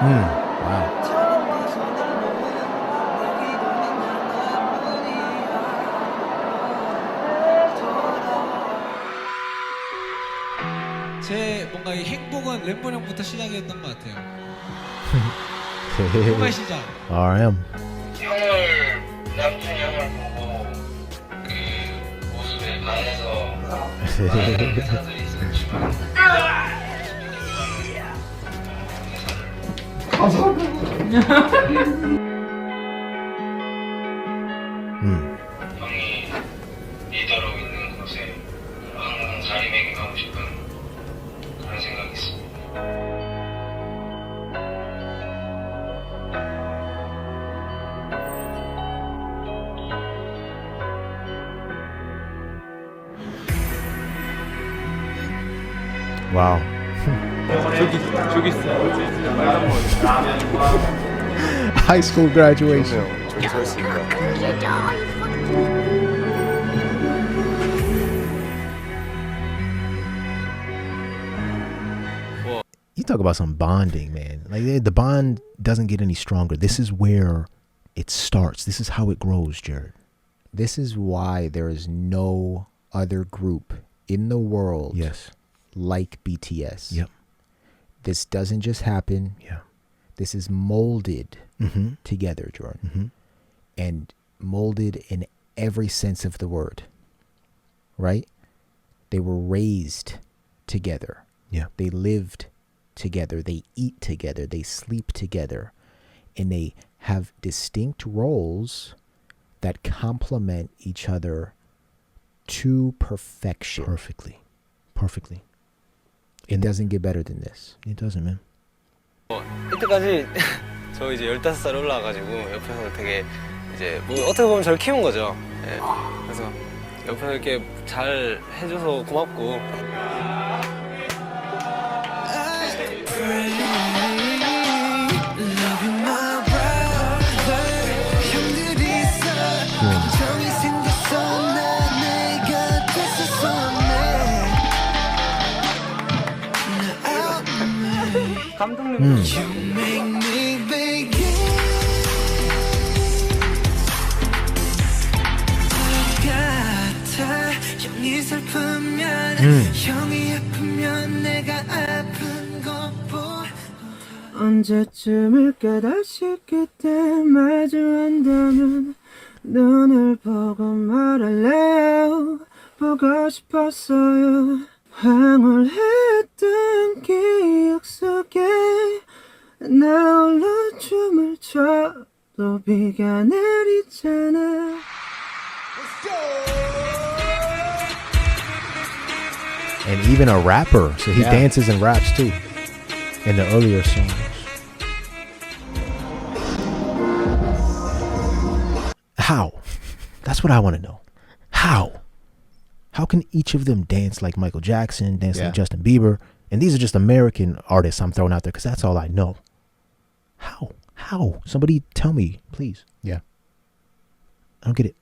Wow. 제 뭔가 이 행복은 램본 형부터 시작이었던 것 같아요. 정말 시작. RM. 형을 남준 형을 보고 그 모습에 반해서 많은 회사들이 있었지만 형이 리더로 있는 곳에 항상 자리매김하고 싶은 그런 생각이 있습니다. Wow. 저기 있어. 빨간 머리. High school graduation. 저기 서 있습니다. You talk about some bonding, man. Like the bond doesn't get any stronger. This is where it starts. This is how it grows, Jared. This is why there is no other group in the world like BTS. Yep. This doesn't just happen. Yeah. This is molded together, Jordan. And molded in every sense of the word. Right? They were raised together. Yeah. They lived together. They eat together. They sleep together. And they have distinct roles that complement each other to perfection. Perfectly. It doesn't get better than this. It doesn't, man. 이때까지 저 이제 15살 올라와가지고 옆에서 되게 이제 뭐 어떻게 보면 저를 키운 거죠. 예. 그래서 옆에서 이렇게 잘 해줘서 고맙고. 감독님. 형이 슬프면 형이 아프면 내가 아픈 것보 언제쯤일까 다시 그때 마주한다면 눈을 보고 말할래요 보고 싶었어요 황홀했던 기억 속에 나 홀로 춤을 춰도 비가 내리잖아 And even a rapper. So he dances and raps too. In the earlier songs. How? That's what I want to know. How? How can each of them dance like Michael Jackson, dance like Justin Bieber? And these are just American artists I'm throwing out there because that's all I know. How? How? Somebody tell me, please. Yeah. I don't get it.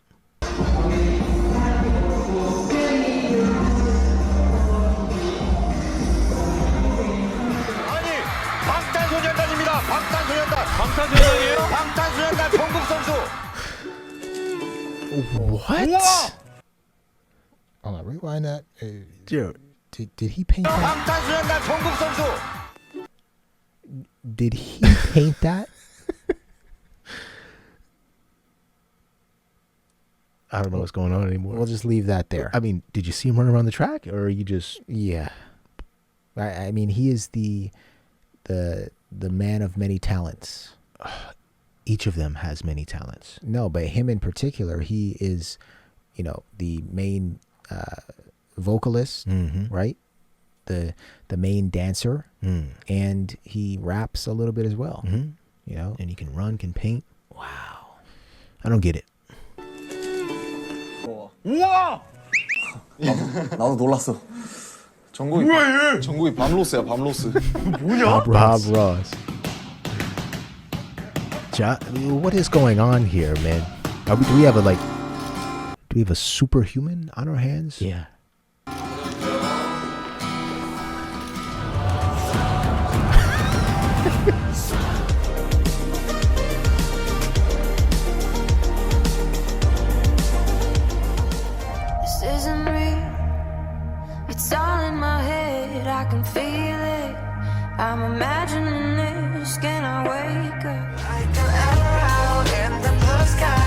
방탄소년단입니다. 방탄소년단. 방탄소년단이에요? 방탄소년단 정국 선수. What? Hold on, rewind that. Dude. Did he paint that? 방탄소년단 정국 선수. Did he paint that? I don't know what's going on anymore. We'll just leave that there. I mean, did you see him run around the track, or are you just? Yeah. I mean, he is the man of many talents. Each of them has many talents. No, but him in particular, he is, the main vocalist, right? The main dancer, and he raps a little bit as well. And he can run, can paint. Wow, I don't get it. 우와! 나도 놀랐어. 정국이 밤로스야, 밤로스. 뭐냐? Bob Ross. What is going on here, man? Do we have a superhuman on our hands? Yeah. This isn't real. It's all in my head. I can feel it. I'm imagining this. Can I wake up? Like an arrow out in the blue sky.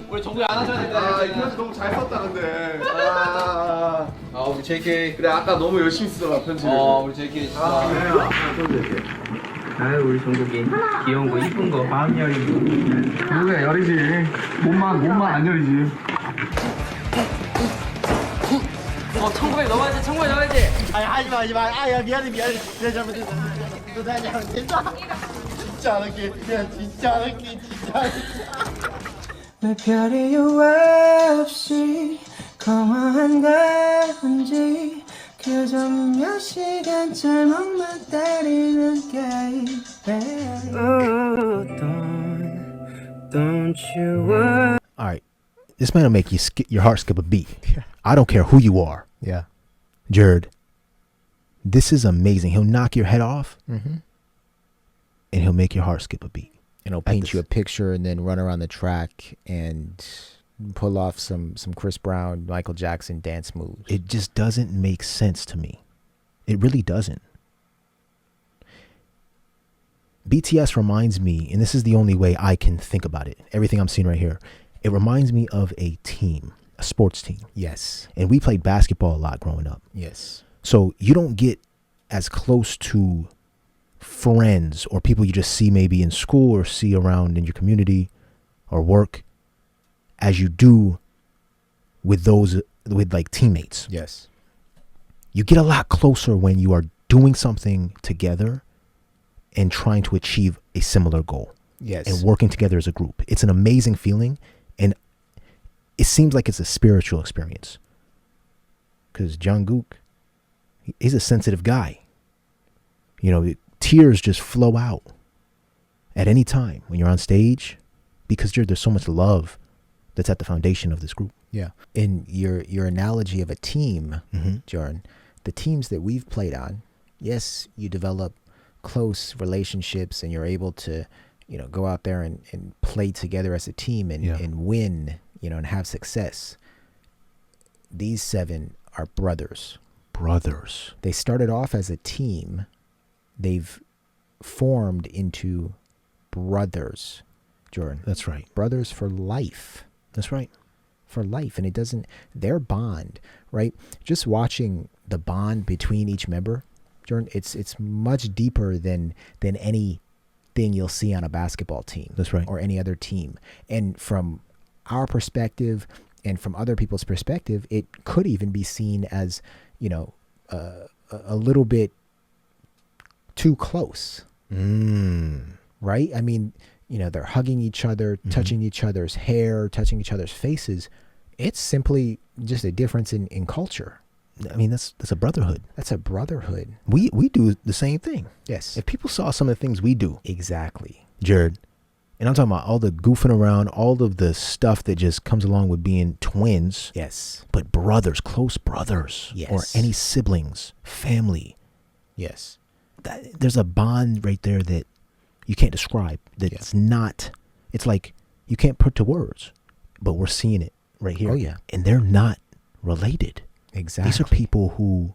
우리 정국이 안 하셔야 된다. 이 편지 너무 잘 썼다 근데. 우리 JK. 그래 아까 너무 열심히 쓰더라 편지. 우리 JK 진짜. 편지 이렇게. 아유 우리 정국이 귀여운 거 이쁜 거 마음 여리고. 그래 열이지. 몸만 안 열이지. 1900 넘어야지 1900 넘어야지. 아니 하지마 아야 미안해 내 잘못했어 너 잘못했어 진짜 안 할게 진짜 안 할게 왜 별이 이유 없이 공허한 건지 그저 몇 시간 잘못만 때리는 게임 Don't you worry. All right, this man will make your heart skip a beat. I don't care who you are. Yeah, Jared, this is amazing. He'll knock your head off, and he'll make your heart skip a beat. And he'll paint you a picture and then run around the track and pull off some Chris Brown, Michael Jackson dance moves. It just doesn't make sense to me. It really doesn't. BTS reminds me, and this is the only way I can think about it, everything I'm seeing right here, it reminds me of a team, a sports team. Yes. And we played basketball a lot growing up. Yes. So you don't get as close to friends or people you just see maybe in school or see around in your community or work as you do with those, with like teammates. Yes. You get a lot closer when you are doing something together and trying to achieve a similar goal. Yes. And working together as a group. It's an amazing feeling, and it seems like it's a spiritual experience. Because Jungkook, he's a sensitive guy. You know, tears just flow out at any time when you're on stage because there's so much love that's at the foundation of this group. Yeah. In your analogy of a team, Jordan, the teams that we've played on, yes, you develop close relationships and you're able to, you know, go out there and play together as a team and win, you know, and have success. These 7 are brothers. Brothers. They started off as a team. They've formed into brothers, Jordan. That's right. Brothers for life. That's right. For life. And it doesn't, their bond, right? Just watching the bond between each member, Jordan, it's much deeper than anything you'll see on a basketball team. That's right. Or any other team. And from our perspective and from other people's perspective, it could even be seen as, you know, a little bit too close. Right? I mean, you know, they're hugging each other, touching each other's hair, touching each other's faces. It's simply just a difference in culture. I mean, that's a brotherhood. That's a brotherhood. We do the same thing. Yes. If people saw some of the things we do. Exactly. Jared, and I'm talking about all the goofing around, all of the stuff that just comes along with being twins. Yes. But brothers, close brothers. Yes. Or any siblings, family. Yes. There's a bond right there that you can't describe. That's not, it's like you can't put to words, but we're seeing it right here. Oh, yeah. And they're not related. Exactly. These are people who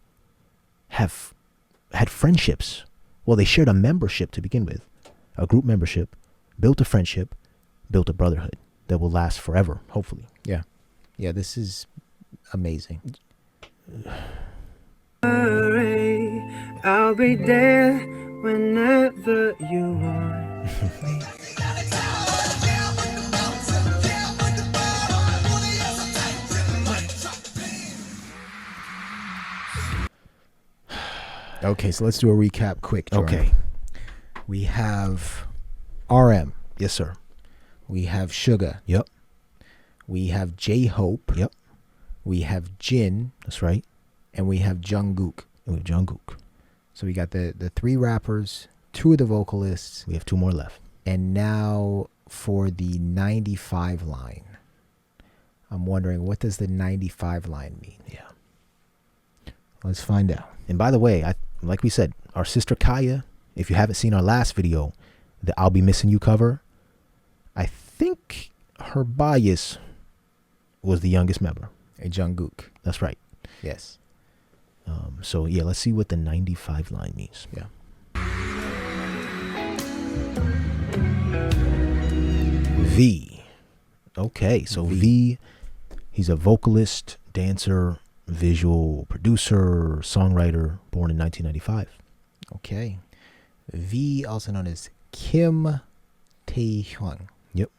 have had friendships. Well, they shared a membership to begin with, a group membership, built a friendship, built a brotherhood that will last forever, hopefully. Yeah. Yeah, this is amazing. I'll be there whenever you want. Okay, so let's do a recap quick, Jordan. Okay. We have RM. Yes, sir. We have Suga. Yep. We have J-Hope. Yep. We have Jin. That's right. And we have Jungkook. And we have Jungkook. So we got the 3 rappers, 2 of the vocalists. We have 2 more left. And now for the 95 line. I'm wondering, what does the 95 line mean? Yeah. Let's find out. And by the way, like we said, our sister Kaya, if you haven't seen our last video, the I'll Be Missing You cover, I think her bias was the youngest member. A Jungkook. That's right. Yes. So yeah, let's see what the 95 line means. Yeah. V. Okay, so V, he's a vocalist, dancer, visual producer, songwriter, born in 1995. Okay. V, also known as Kim Taehyung. Yep.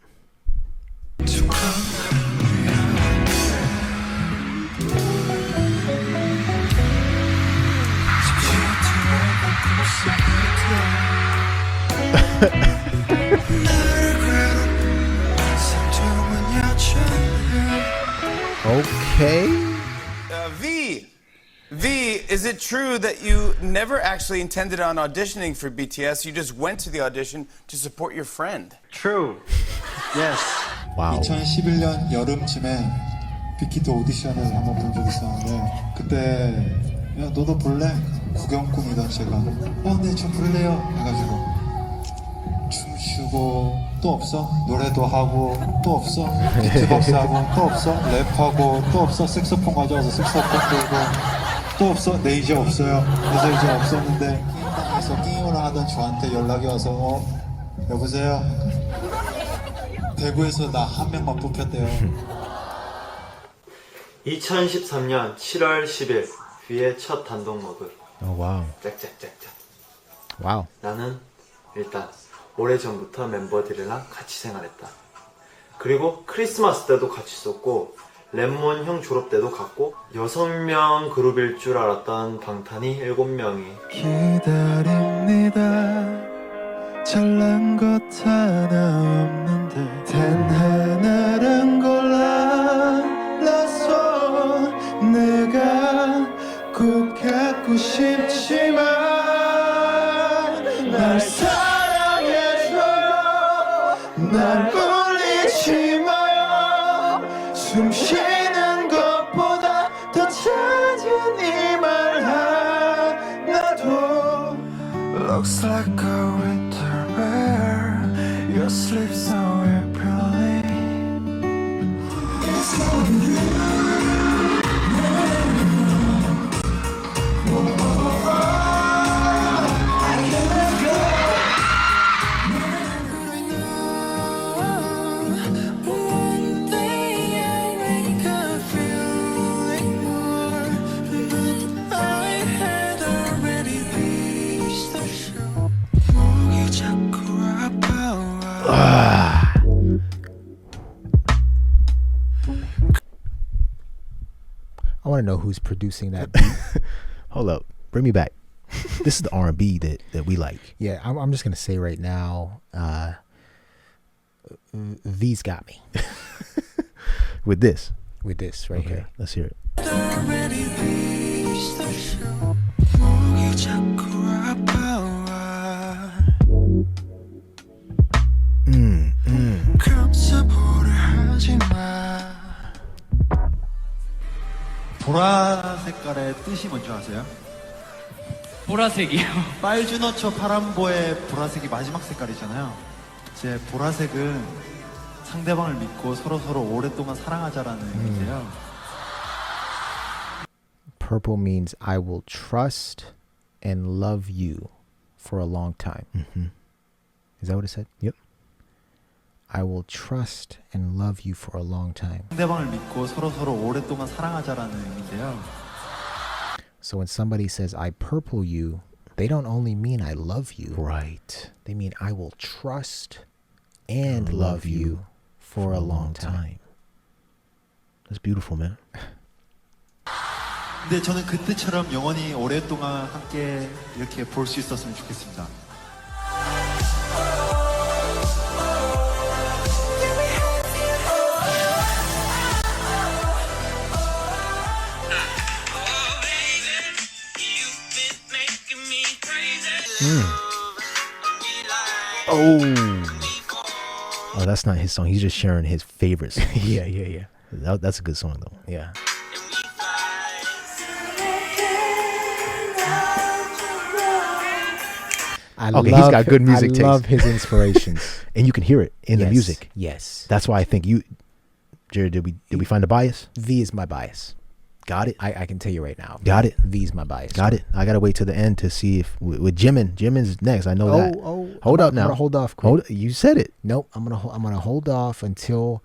Okay. V, is it true that you never actually intended on auditioning for BTS? You just went to the audition to support your friend. True. Yes. Wow. 2011년 여름쯤에 빅히트 오디션을 한번 본 적이 있었는데 그때 야 너도 볼래? 구경 꿈이던 제가 네 좀 볼래요 해가지고 춤추고 또 없어 노래도 하고 또 없어 비트박스하고 또 없어 랩하고 또 없어 색소폰 가져와서 색소폰 들고 또 없어 네 이제 없어요 그래서 이제 없었는데 게임방에서 게임을 하던 저한테 연락이 와서 여보세요 대구에서 나 한 명만 뽑혔대요 2013년 7월 10일 V의 첫 단독 먹을. 와우. 짝짝짝짝. 와우. 나는 일단 오래전부터 멤버들이랑 같이 생활했다. 그리고 크리스마스 때도 같이 있었고 랩몬 형 졸업 때도 갔고 6명 그룹일 줄 알았던 방탄이 7명이 기다립니다 잘난 것 하나 없는데 단 하나란 걸 알았어 내가 꼭 갖고 싶지만 날 사랑해줘 날 울리지 마요 숨 쉬는 것보다 더 찾은 이 말 하나도 Looks like a winter bear You sleep so happily I want to know who's producing that beat. Hold up. Bring me back. This is the R&B that we like. Yeah, I'm just going to say right now, V's got me. With this right here. Let's hear it. 보라 색깔의 뜻이 뭔지 아세요? 보라색이요. 빨주노초 파란보의 보라색이 마지막 색깔이잖아요. 제 보라색은 상대방을 믿고 서로 오랫동안 사랑하자라는 의미인데요. Purple means I will trust and love you for a long time. Mm-hmm. Is that what it said? Yep. I will trust and love you for a long time. 상대방을 믿고 서로 오랫동안 사랑하자라는 의미인데요. So when somebody says I purple you, they don't only mean I love you. Right. They mean I will trust and love you for a long time. That's beautiful, man. 근데 저는 그때처럼 영원히 오랫동안 함께 이렇게 볼 수 있었으면 좋겠습니다. Oh, that's not his song. He's just sharing his favorites. Yeah. That's a good song, though. Yeah. He's got good music taste. I love his inspirations. And you can hear it in the music. Yes. That's why I think Jared, did we find a bias? V is my bias. Got it. I can tell you right now. Got it. V's my bias. Got it. I gotta wait till the end to see if with Jimin. Jimin's next. I know that. Hold up now. I'm gonna hold off. Quick. You said it. Nope. I'm gonna hold off until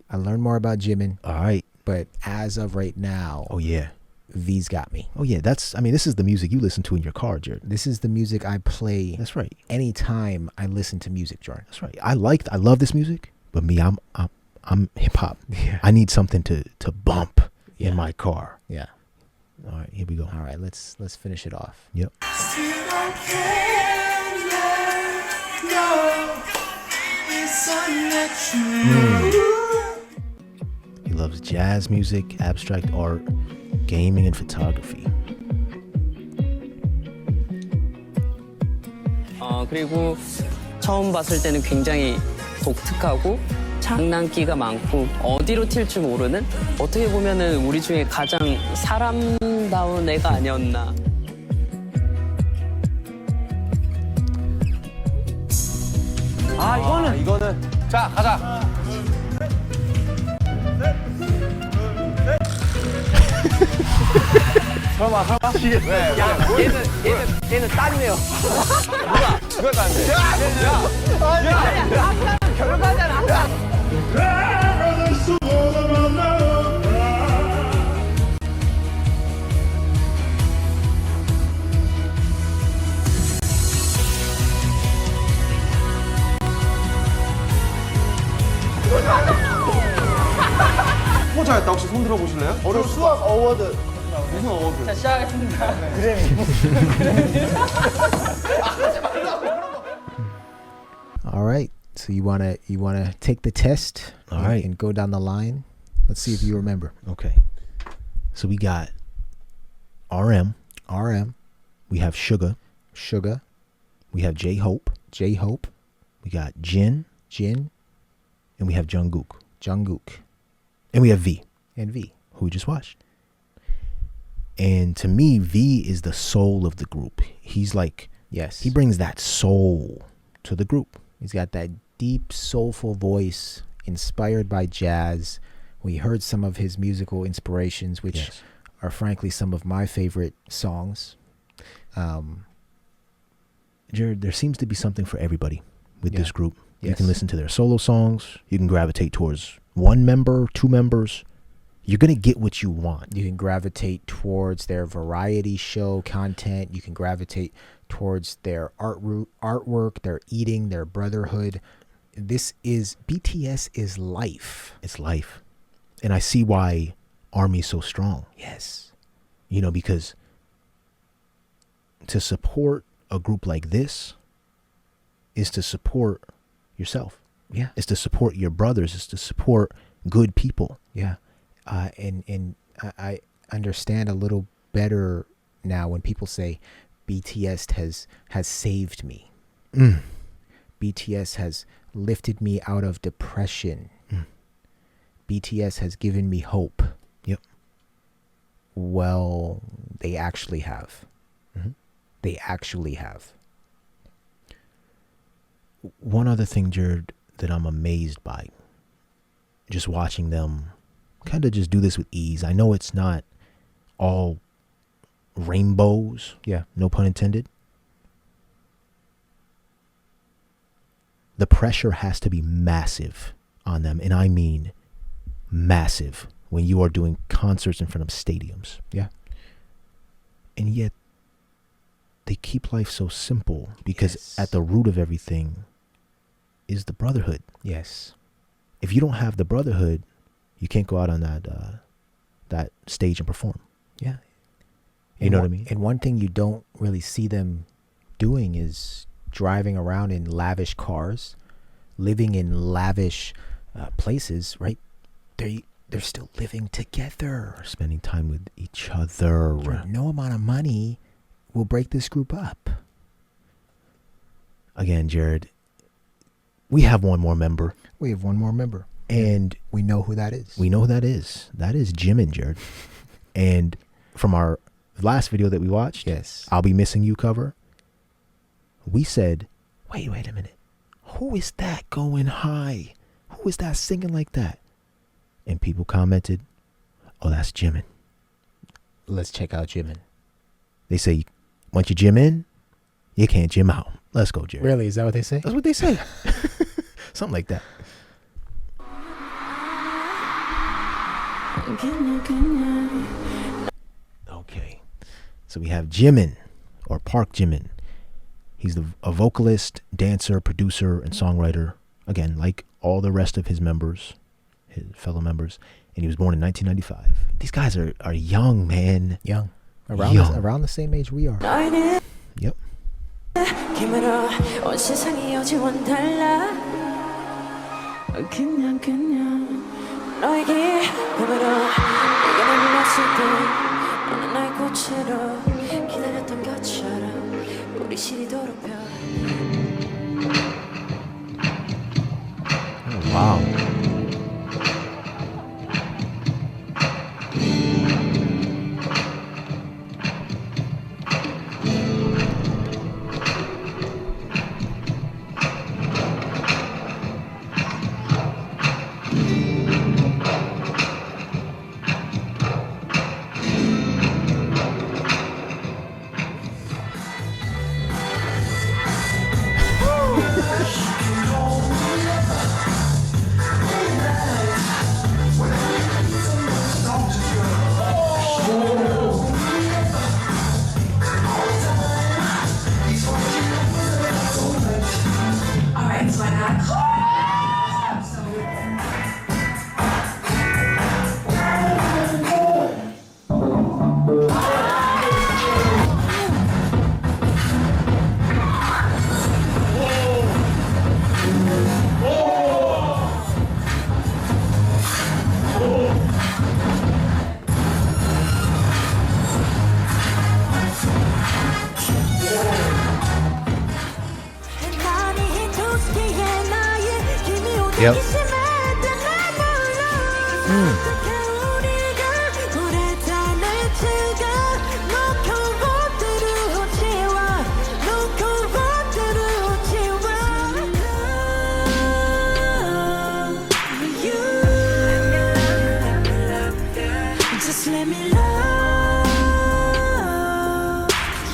I learn more about Jimin. All right. But as of right now, oh yeah, V's got me. Oh yeah, this is the music you listen to in your car, Jared. This is the music I play. That's right. Anytime I listen to music, Jordan. That's right. I love this music, but me, I'm hip hop. Yeah. I need something to bump in my car. Yeah. All right, here we go. All right, let's finish it off. Yep. He loves jazz music, abstract art, gaming, and photography. 그리고 처음 봤을 때는 굉장히 독특하고 장난기가 많고 어디로 튈 줄 모르는 어떻게 보면은 우리 중에 가장 사람다운 애가 아니었나. 이거는 자 가자. 설마 왜? 야 얘는 딴네요. 누가 딴데? 항상 결과잖아 항상. 후보자였다. 혹시 손 들어보실래요? 어려운 수학 어워드. 무슨 어워드? 자 시작하겠습니다. All right. So you wanna take the test. All right. And go down the line. Let's see if you remember. Okay. So we got RM. We have Suga. We have J-Hope. We got Jin. And we have Jungkook. And we have V. Who we just watched. And to me, V is the soul of the group. He's like, yes, he brings that soul to the group. He's got that deep, soulful voice inspired by jazz. We heard some of his musical inspirations, which are frankly some of my favorite songs. Jared, there seems to be something for everybody with this group. Yes. You can listen to their solo songs. You can gravitate towards one member, two members. You're going to get what you want. You can gravitate towards their variety show content. You can gravitate towards their artwork, their eating, their brotherhood. BTS is life. It's life. And I see why ARMY's so strong. Yes. You know, because to support a group like this is to support yourself. Yeah. It's to support your brothers. It's to support good people. Yeah. And I understand a little better now when people say BTS has saved me. BTS has lifted me out of depression. BTS has given me hope. Yep. Well, they actually have. They actually have. One other thing, Jared, that I'm amazed by, just watching them kind of just do this with ease. I know it's not all rainbows. Yeah. No pun intended. The pressure has to be massive on them. And I mean massive when you are doing concerts in front of stadiums. Yeah. And yet they keep life so simple because at the root of everything is the brotherhood. Yes. If you don't have the brotherhood, you can't go out on that stage and perform. Yeah. You know what I mean? And one thing you don't really see them doing is driving around in lavish cars, living in lavish places, right? They're still living together. Spending time with each other. No amount of money will break this group up. Again, Jared, we have one more member. And we know who that is. That is Jimin, Jared. And from our last video that we watched, yes, I'll Be Missing You cover, we said, wait a minute. Who is that going high? Who is that singing like that? And people commented, oh, that's Jimin. Let's check out Jimin. They say, once you Jim in, you can't Jim out. Let's go, Jared. Really? Is that what they say? That's what they say. Something like that. So we have Jimin, or Park Jimin. He's a vocalist, dancer, producer, and songwriter. Again, like all the rest of his members, his fellow members. And he was born in 1995. These guys are young, man. Young. Young. Around the same age we are. Yep. Oh, wow. Yep. Just let me love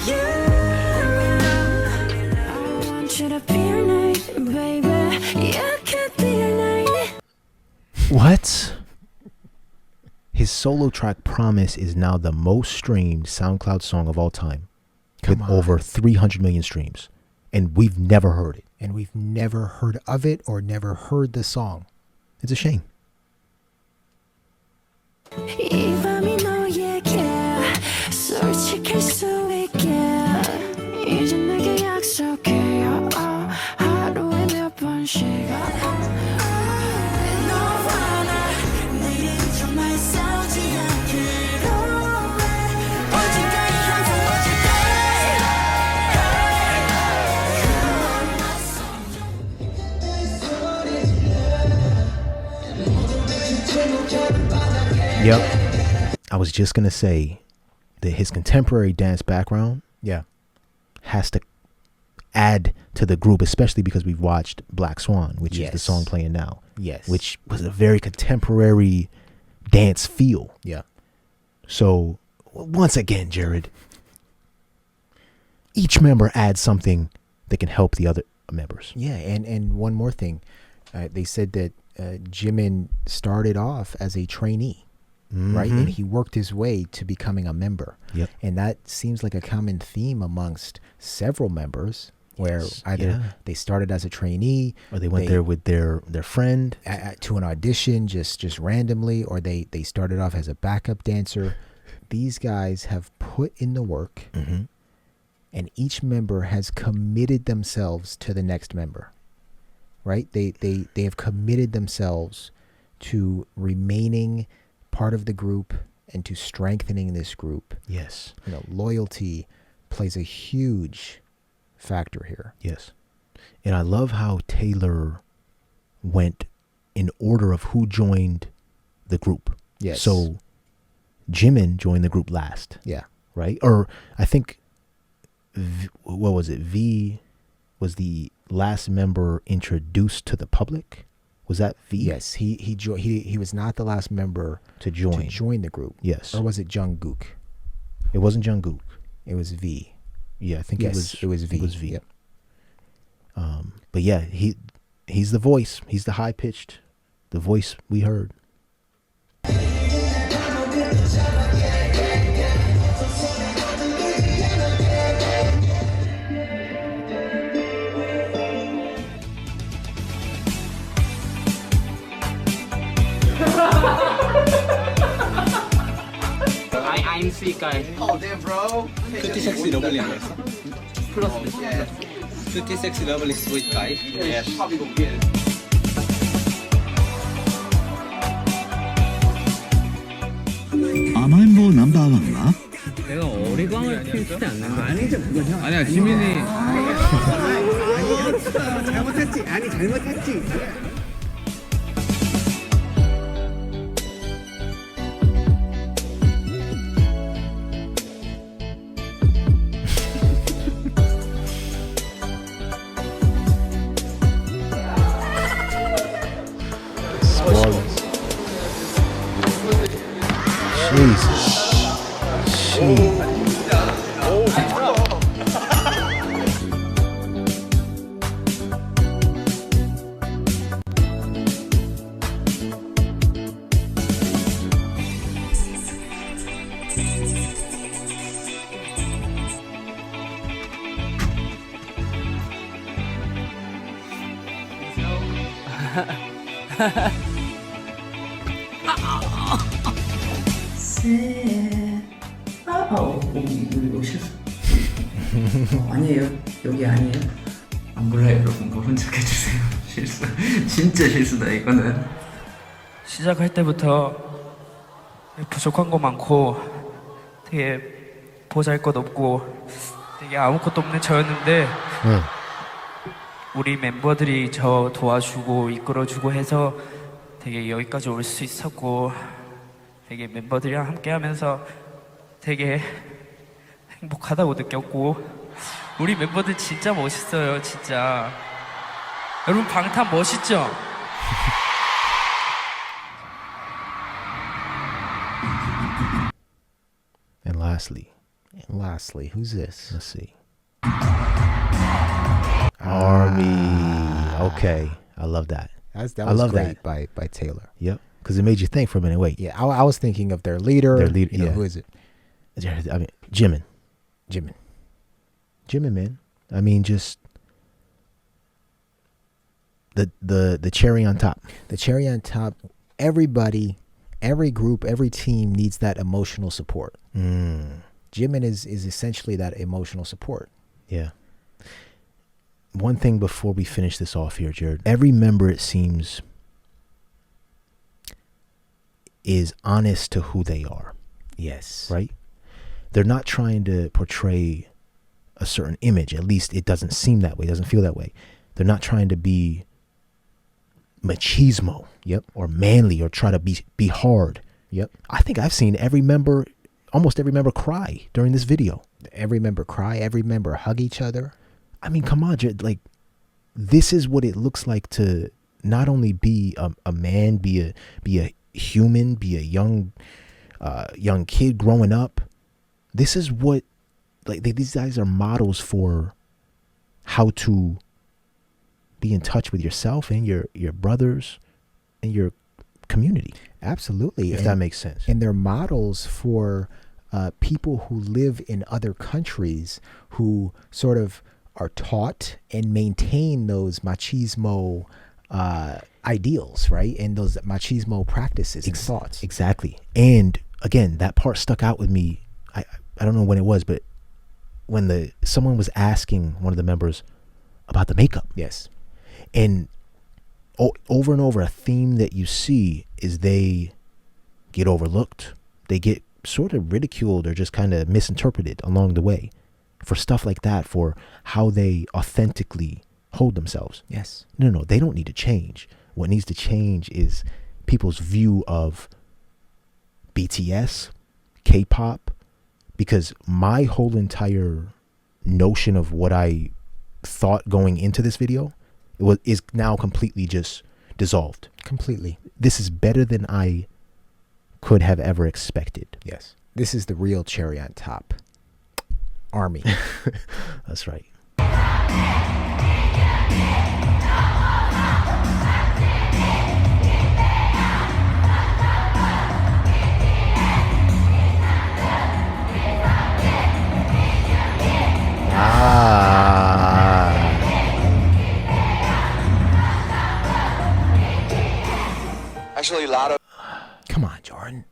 you. I want you to be your night, baby. You could be your night. What? His solo track Promise is now the most streamed SoundCloud song of all time. With over 300 million streams. And we've never heard it. And we've never heard of it or never heard the song. It's a shame. 이 밤이 너에게 솔직할 수 있게 이제 내게 약속해 하루에 몇 번씩 너와 나 내일은 정말 싸우지 않기로 언제까지 항상 Yep. I was just going to say that his contemporary dance background has to add to the group, especially because we've watched Black Swan, which is the song playing now. Yes. Which was a very contemporary dance feel. Yeah. So, once again, Jared, each member adds something that can help the other members. Yeah, and one more thing. They said that Jimin started off as a trainee. Right, and he worked his way to becoming a member. Yep. And that seems like a common theme amongst several members, where either they started as a trainee, or they went there with their friend to an audition just randomly, or they started off as a backup dancer. These guys have put in the work, and each member has committed themselves to the next member. Right? They have committed themselves to remaining part of the group and to strengthening this group. Yes. You know, loyalty plays a huge factor here. Yes. And I love how Taylor went in order of who joined the group. Yes. So Jimin joined the group last. Yeah. Right? Or I think, what was it? V was the last member introduced to the public. Was that V? Yes, he was not the last member to join the group. Yes. Or was it Jungkook? It wasn't Jungkook. It was V. Yeah, I think it was V. It was V. Yep. But yeah, he's the voice. He's the high pitched, the voice we heard. I'm sweet guy. Oh damn bro. Pretty sexy lovely 아니었어? 플러스. Pretty sexy lovely sweet guy. Yes. Probably gonna get it. 아마인보 넘버원가? 내가 어리광을 피우지 않는 거 아니죠? 아니야 지민이. 잘못했지. 아니 잘못했지. Jesus. Jeez. 여기 실수. 아니에요. 여기 아니에요. 안 몰라요, 여러분. 모른 척 해주세요. 실수. 진짜 실수다, 이거는. 시작할 때부터 부족한 거 많고 되게 보잘것없고 되게 아무것도 없는 저였는데 우리 멤버들이 저 도와주고 이끌어주고 해서 되게 여기까지 올 수 있었고 되게 멤버들이랑 함께 하면서 되게 행복하다고 느꼈고 우리 멤버들 진짜 멋있어요, 진짜. 여러분 방탄 멋있죠? And lastly, who's this? Let's see. Army. Okay, I love that. That I was love great that. by Taylor. Yep, because it made you think for a minute. Wait. Yeah, I was thinking of their leader. Their leader. You know, yeah. who is it? I mean, Jimin. Jimin, man. I mean, just the cherry on top. The cherry on top. Everybody, every group, every team needs that emotional support. Jimin is essentially that emotional support. Yeah. One thing before we finish this off here, Jared. Every member, it seems, is honest to who they are. Yes. Right? They're not trying to portray a certain image. At least it doesn't seem that way. It doesn't feel that way. They're not trying to be machismo. Yep. Or manly or try to be hard. Yep. I think I've seen almost every member cry during this video. Every member cry. Every member hug each other. I mean, come on, Jared. Like, this is what it looks like to not only be a man, be a human, be a young kid growing up. This is what, like, these guys are models for how to be in touch with yourself and your brothers and your community. Absolutely. If that makes sense. And they're models for people who live in other countries who sort of are taught and maintain those machismo ideals, right? And those machismo practices and thoughts. Exactly. And again, that part stuck out with me. I don't know when it was, but when someone was asking one of the members about the makeup. Yes. And over and over, a theme that you see is they get overlooked. They get sort of ridiculed or just kind of misinterpreted along the way for stuff like that, for how they authentically hold themselves. Yes. No, they don't need to change. What needs to change is people's view of BTS, K-pop, because my whole entire notion of what I thought going into this video is now completely just dissolved. Completely. This is better than I could have ever expected. Yes. This is the real cherry on top. Army. That's right. Actually, a lot of. Come on, Jordan.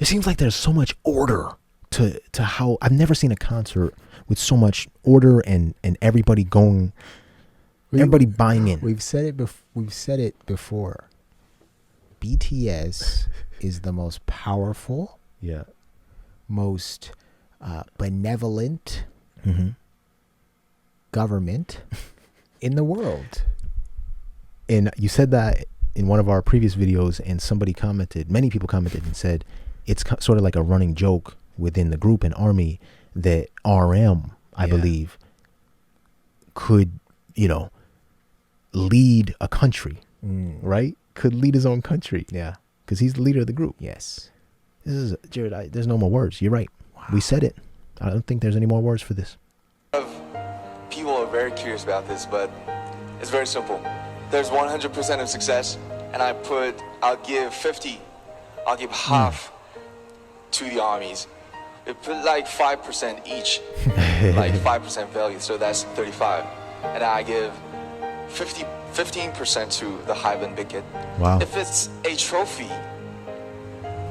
It seems like there's so much order to how I've never seen a concert with so much order and everybody going, everybody buying in. We've said it before. BTS is the most powerful, most benevolent government in the world. And you said that in one of our previous videos, and many people commented and said it's sort of like a running joke within the group and army that RM, I believe, could, lead a country, right? Could lead his own country. Yeah. Because he's the leader of the group. Yes. Jared, there's no more words. You're right. Wow. We said it. I don't think there's any more words for this. People are very curious about this, but it's very simple. There's 100% of success, and I'll give 50. I'll give half to the armies. It put like 5% each, like 5% value, so that's 35. And I give 15% to the Hyben Bicket. Wow. If it's a trophy,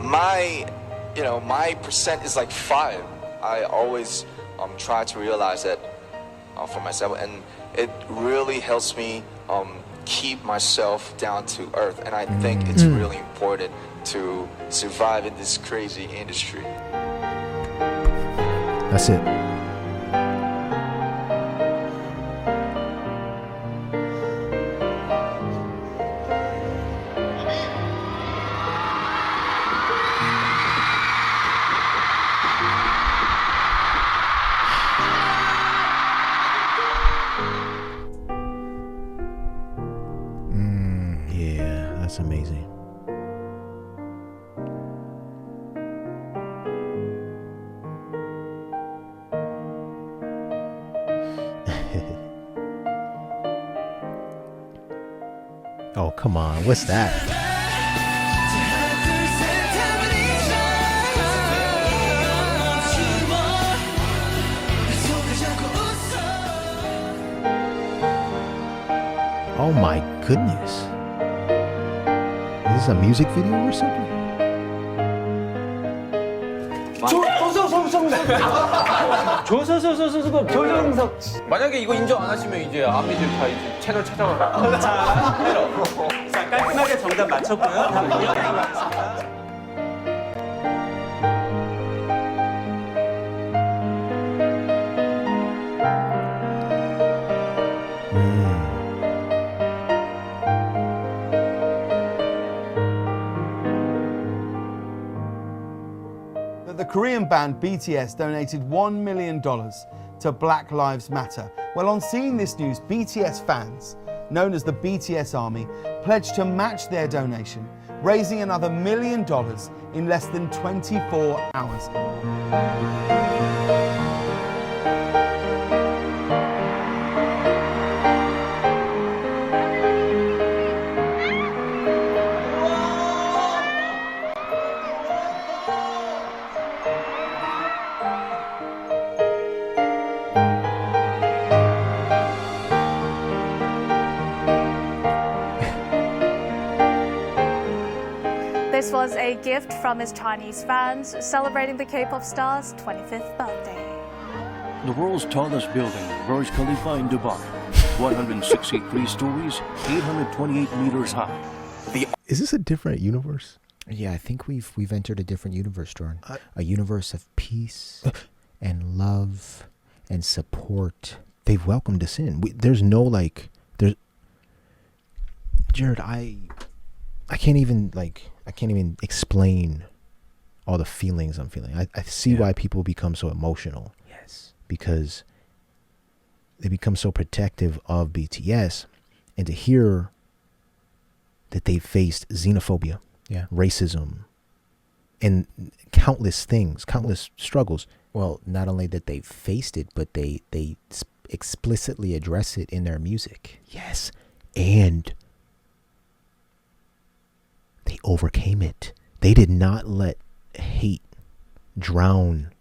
my percent is like 5. I always try to realize that for myself, and it really helps me keep myself down to earth. And I think it's really important to survive in this crazy industry. That's it. Yeah, that's amazing. Oh, come on. What's that? Oh my goodness. Is this a music video or something? 조정석. 만약에 이거 인정 안 하시면 이제 아미들 다 이제 채널 찾아가고. 자, 깔끔하게 정답 맞췄고요. 다음 이어가겠습니다. The Korean band BTS donated $1 million to Black Lives Matter. Well, on seeing this news, BTS fans, known as the BTS Army, pledged to match their donation, raising another $1 million in less than 24 hours. This was a gift from his Chinese fans celebrating the K-pop star's 25th birthday. The world's tallest building, Burj Khalifa in Dubai, 163 stories, 828 meters high. Is this a different universe? Yeah, I think we've entered a different universe, Jordan. A universe of peace and love and support. They've welcomed us in. There's no Jared, I can't even explain all the feelings I'm feeling. I see why people become so emotional. Yes. Because they become so protective of BTS, and to hear that they faced xenophobia, racism, and countless things, countless struggles. Well, not only that they faced it, but they explicitly address it in their music. Yes. And they overcame it. They did not let hate drown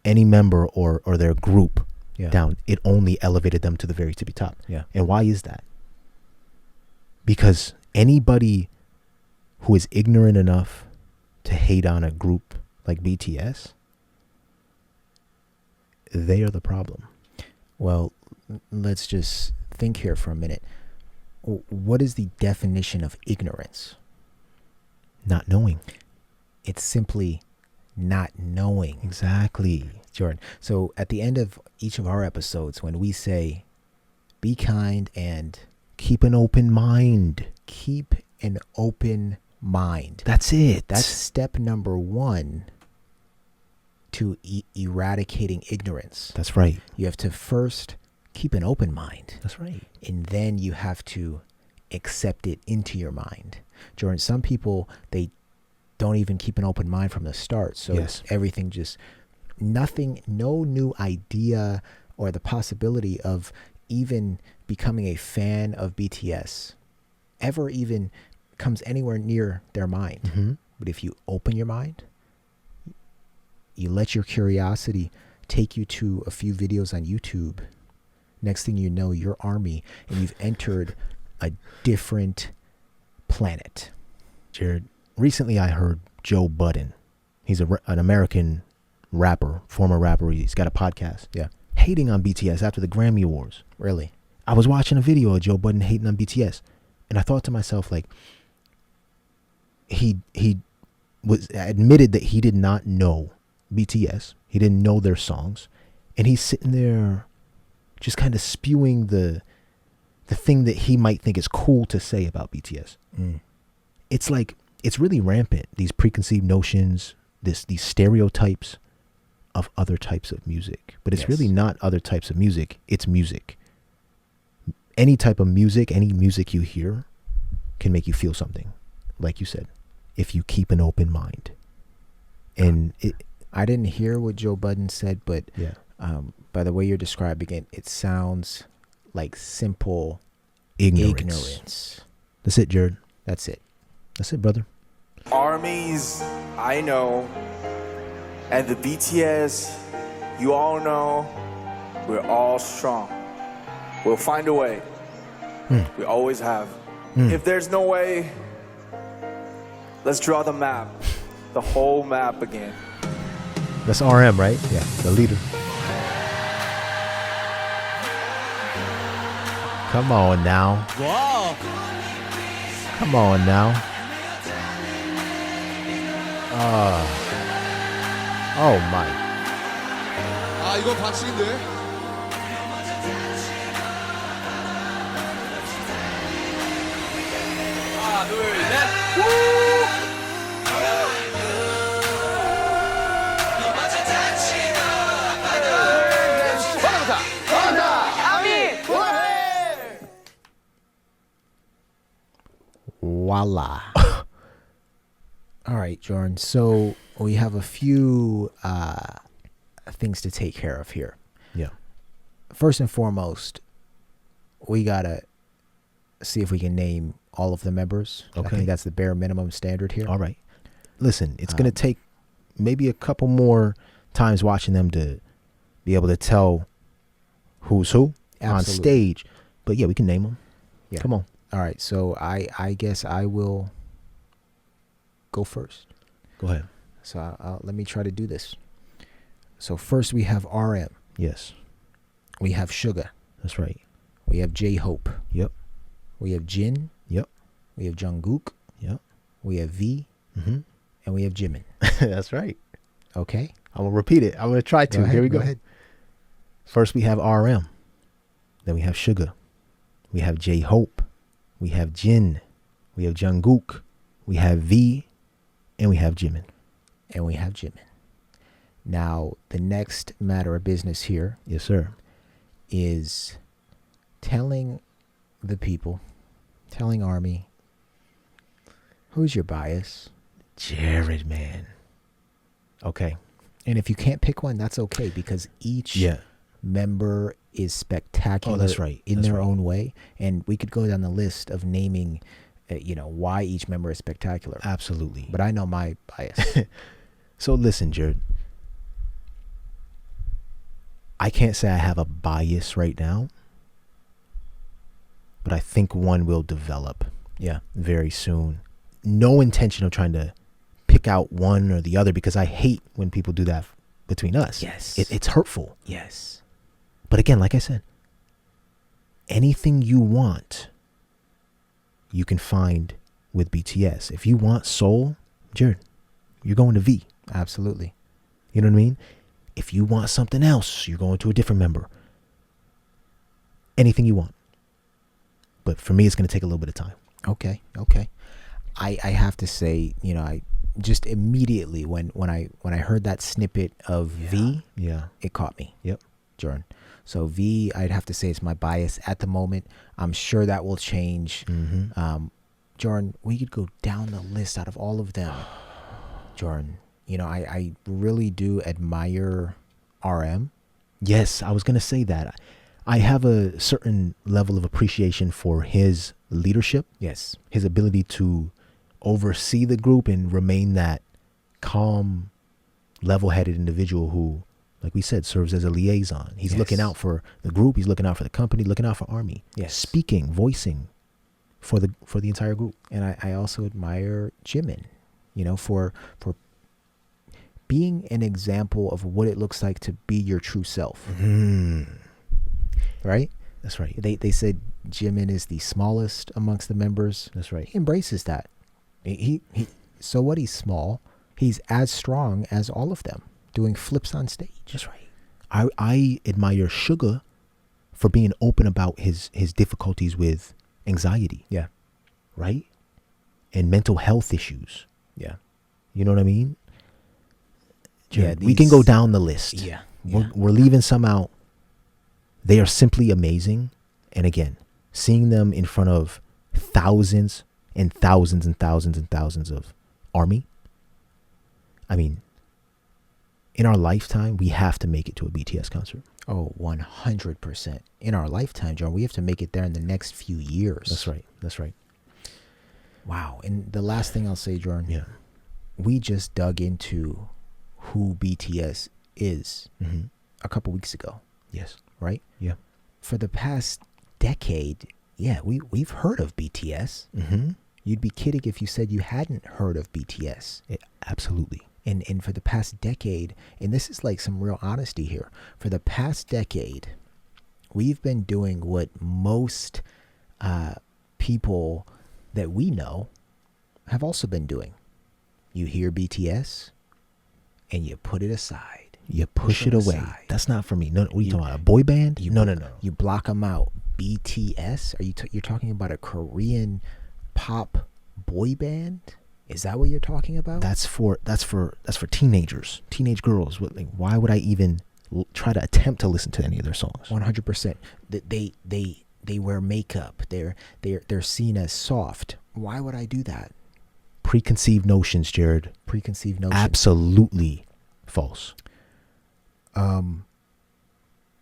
any member or their group down. It only elevated them to the very tippy top. Yeah. And why is that? Because anybody who is ignorant enough to hate on a group like BTS they are the problem. Well, let's just think here for a minute. What is the definition of ignorance? Not knowing. It's simply not knowing. Exactly. Jordan. So at the end of each of our episodes, when we say, be kind and keep an open mind. Keep an open mind. That's it. That's step number 1 to eradicating ignorance. That's right. You have to first keep an open mind. That's right. And then you have to accept it into your mind. Jordan, some people, they don't even keep an open mind from the start. So yes. Everything just, nothing, no new idea or the possibility of even becoming a fan of BTS ever even comes anywhere near their mind. Mm-hmm. But if you open your mind, you let your curiosity take you to a few videos on YouTube, next thing you know, you're ARMY and you've entered a different planet. Jared, recently I heard Joe Budden. He's an American rapper, former rapper. He's got a podcast. Yeah. Hating on BTS after the Grammy Awards. Really? I was watching a video of Joe Budden hating on BTS. And I thought to myself, like, he was admitted that he did not know BTS. He didn't know their songs. And he's sitting there just kind of spewing the thing that he might think is cool to say about BTS. It's like, it's really rampant, these preconceived notions, these stereotypes of other types of music. But it's really not other types of music, it's music. Any type of music, any music you hear can make you feel something, like you said, if you keep an open mind. And I didn't hear what Joe Budden said, but yeah. By the way you're describing it, it sounds like simple ignorance. That's it, Jared. That's it. That's it, brother. Armies, I know, and the BTS, you all know, we're all strong. We'll find a way. We always have. If there's no way, let's draw the map, the whole map again. That's RM, right? Yeah, the leader. Come on now. Wow. Come on now. Oh my. 아 이거 반칙인데. 하나, 둘, 셋. Voila. All right, Jordan. So we have a few things to take care of here. Yeah. First and foremost, we gotta see if we can name all of the members. Okay. I think that's the bare minimum standard here. All right. Listen, it's gonna take maybe a couple more times watching them to be able to tell who's who on stage. But yeah, we can name them. Yeah. Come on. All right. So I guess I will go first. Go ahead. So let me try to do this. So first we have RM. Yes. We have Suga. That's right. We have J-Hope. Yep. We have Jin. Yep. We have Jungkook. Yep. We have V. Mm-hmm. And we have Jimin. That's right. Okay. I'm going to repeat it. I'm going to try to. Here we go. Go ahead. First we have RM. Then we have Suga. We have J-Hope. We have Jin. We have Jungkook. We have V. And we have Jimin. And we have Jimin. Now, the next matter of business here. Yes, sir. Is telling the people, telling ARMY, who's your bias? Jared, man. Okay. And if you can't pick one, that's okay, because each member is spectacular that's right. in That's their right. own way. And we could go down the list of naming, why each member is spectacular. Absolutely. But I know my bias. So listen, Jared. I can't say I have a bias right now, but I think one will develop. Yeah. Very soon. No intention of trying to pick out one or the other, because I hate when people do that between us. Yes. It's hurtful. Yes. But again, like I said, anything you want, you can find with BTS. If you want soul, Jared, you're going to V. Absolutely. You know what I mean? If you want something else, you're going to a different member. Anything you want. But for me, it's going to take a little bit of time. Okay. I have to say, I just immediately when I heard that snippet of V, it caught me. Yep. Jordan. So V, I'd have to say it's my bias at the moment. I'm sure that will change. Jordan, we could go down the list out of all of them. Jordan, I really do admire RM. Yes, I was going to say that. I have a certain level of appreciation for his leadership. Yes. His ability to oversee the group and remain that calm, level-headed individual who, like we said, serves as a liaison. He's looking out for the group. He's looking out for the company, looking out for Army. Yes. Speaking, voicing for the entire group. And I also admire Jimin, for being an example of what it looks like to be your true self. Right? That's right. They said Jimin is the smallest amongst the members. That's right. He embraces that. He so what? He's small. He's as strong as all of them, doing flips on stage. That's right. I admire Suga for being open about his difficulties with anxiety. Yeah. Right? And mental health issues. Yeah. You know what I mean? Yeah. We can go down the list. Yeah. We're leaving some out. They are simply amazing. And again, seeing them in front of thousands and thousands and thousands and thousands of Army. I mean, in our lifetime, we have to make it to a BTS concert. Oh, 100%. In our lifetime, John, we have to make it there in the next few years. That's right. That's right. Wow. And the last thing I'll say, Jordan, we just dug into who BTS is a couple weeks ago. Yes. Right? Yeah. For the past decade, we've heard of BTS. You'd be kidding if you said you hadn't heard of BTS. Absolutely. And for the past decade, and this is like some real honesty here, for the past decade, we've been doing what most people that we know have also been doing. You hear BTS, and you put it aside. You push it away. Aside. That's not for me. No, what are you talking about? A boy band? No. You block them out. BTS? Are you're talking about a Korean pop boy band? Is that what you're talking about? That's for teenagers, teenage girls. Why would I even try to attempt to listen to any of their songs? 100%. They wear makeup. They're seen as soft. Why would I do that? Preconceived notions, Jared. Preconceived notions. Absolutely false.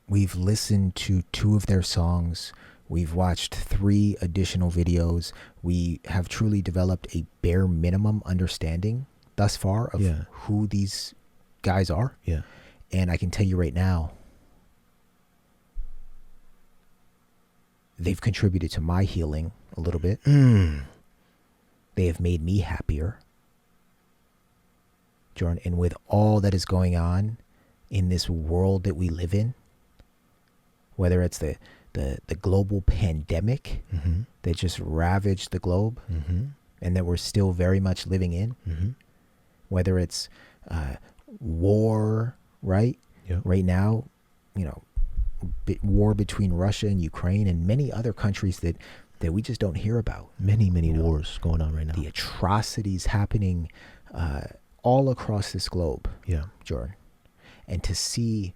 We've listened to 2 of their songs. We've watched 3 additional videos. We have truly developed a bare minimum understanding thus far of who these guys are. Yeah. And I can tell you right now, they've contributed to my healing a little bit. They have made me happier. Jordan, and with all that is going on in this world that we live in, whether it's the global pandemic that just ravaged the globe and that we're still very much living in, whether it's war, right? Yep. Right now, war between Russia and Ukraine and many other countries that we just don't hear about. Many wars going on right now. The atrocities happening all across this globe, Jordan. And to see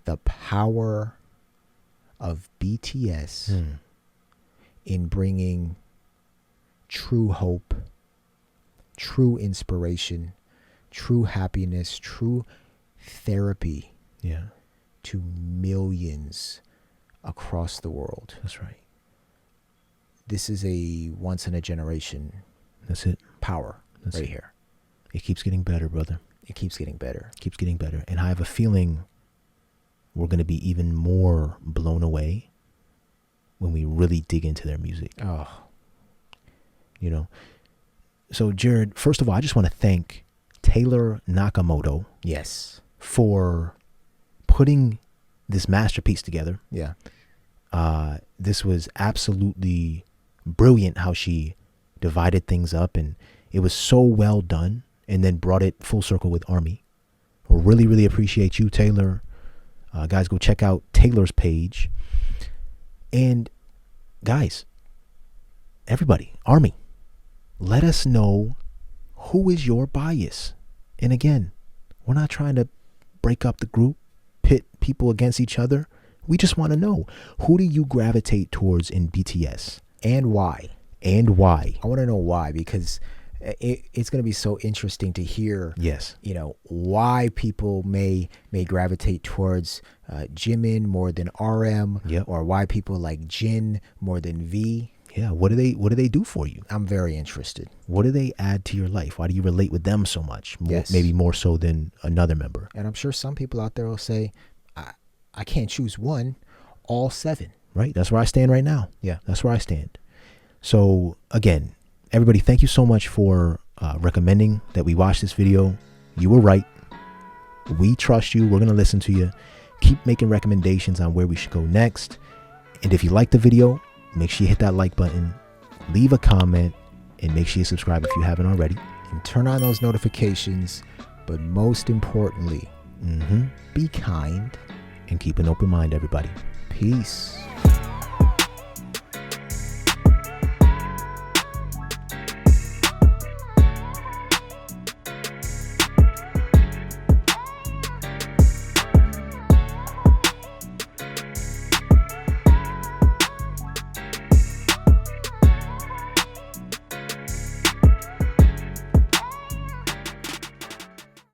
the power of BTS in bringing true hope, true inspiration, true happiness, true therapy to millions across the world. That's right. This is a once in a generation. That's it. Power. That's right here. It keeps getting better, brother. It keeps getting better. Keeps getting better. And I have a feeling we're going to be even more blown away when we really dig into their music. Oh. So, Jared, first of all, I just want to thank Taylor Nakamoto. Yes. for putting this masterpiece together. Yeah. This was absolutely brilliant how she divided things up, and it was so well done, and then brought it full circle with ARMY. Really, really appreciate you, Taylor. Guys, go check out Taylor's page. And guys, everybody, ARMY, let us know who is your bias. And again, we're not trying to break up the group, pit people against each other. We just want to know, who do you gravitate towards in BTS? And why? And why? I want to know why, because it's going to be so interesting to hear, yes, you know, why people may gravitate towards Jimin more than RM, yep, or why people like Jin more than V. Yeah, what do they do for you? I'm very interested. What do they add to your life? Why do you relate with them so much? Yes. Maybe more so than another member. And I'm sure some people out there will say, I can't choose one, all 7. Right, that's where I stand right now. Yeah, that's where I stand. So again, everybody, thank you so much for recommending that we watch this video. You were right. We trust you. We're going to listen to you. Keep making recommendations on where we should go next. And if you like the video, make sure you hit that like button, leave a comment, and make sure you subscribe if you haven't already. And turn on those notifications. But most importantly, be kind. And keep an open mind, everybody. Peace.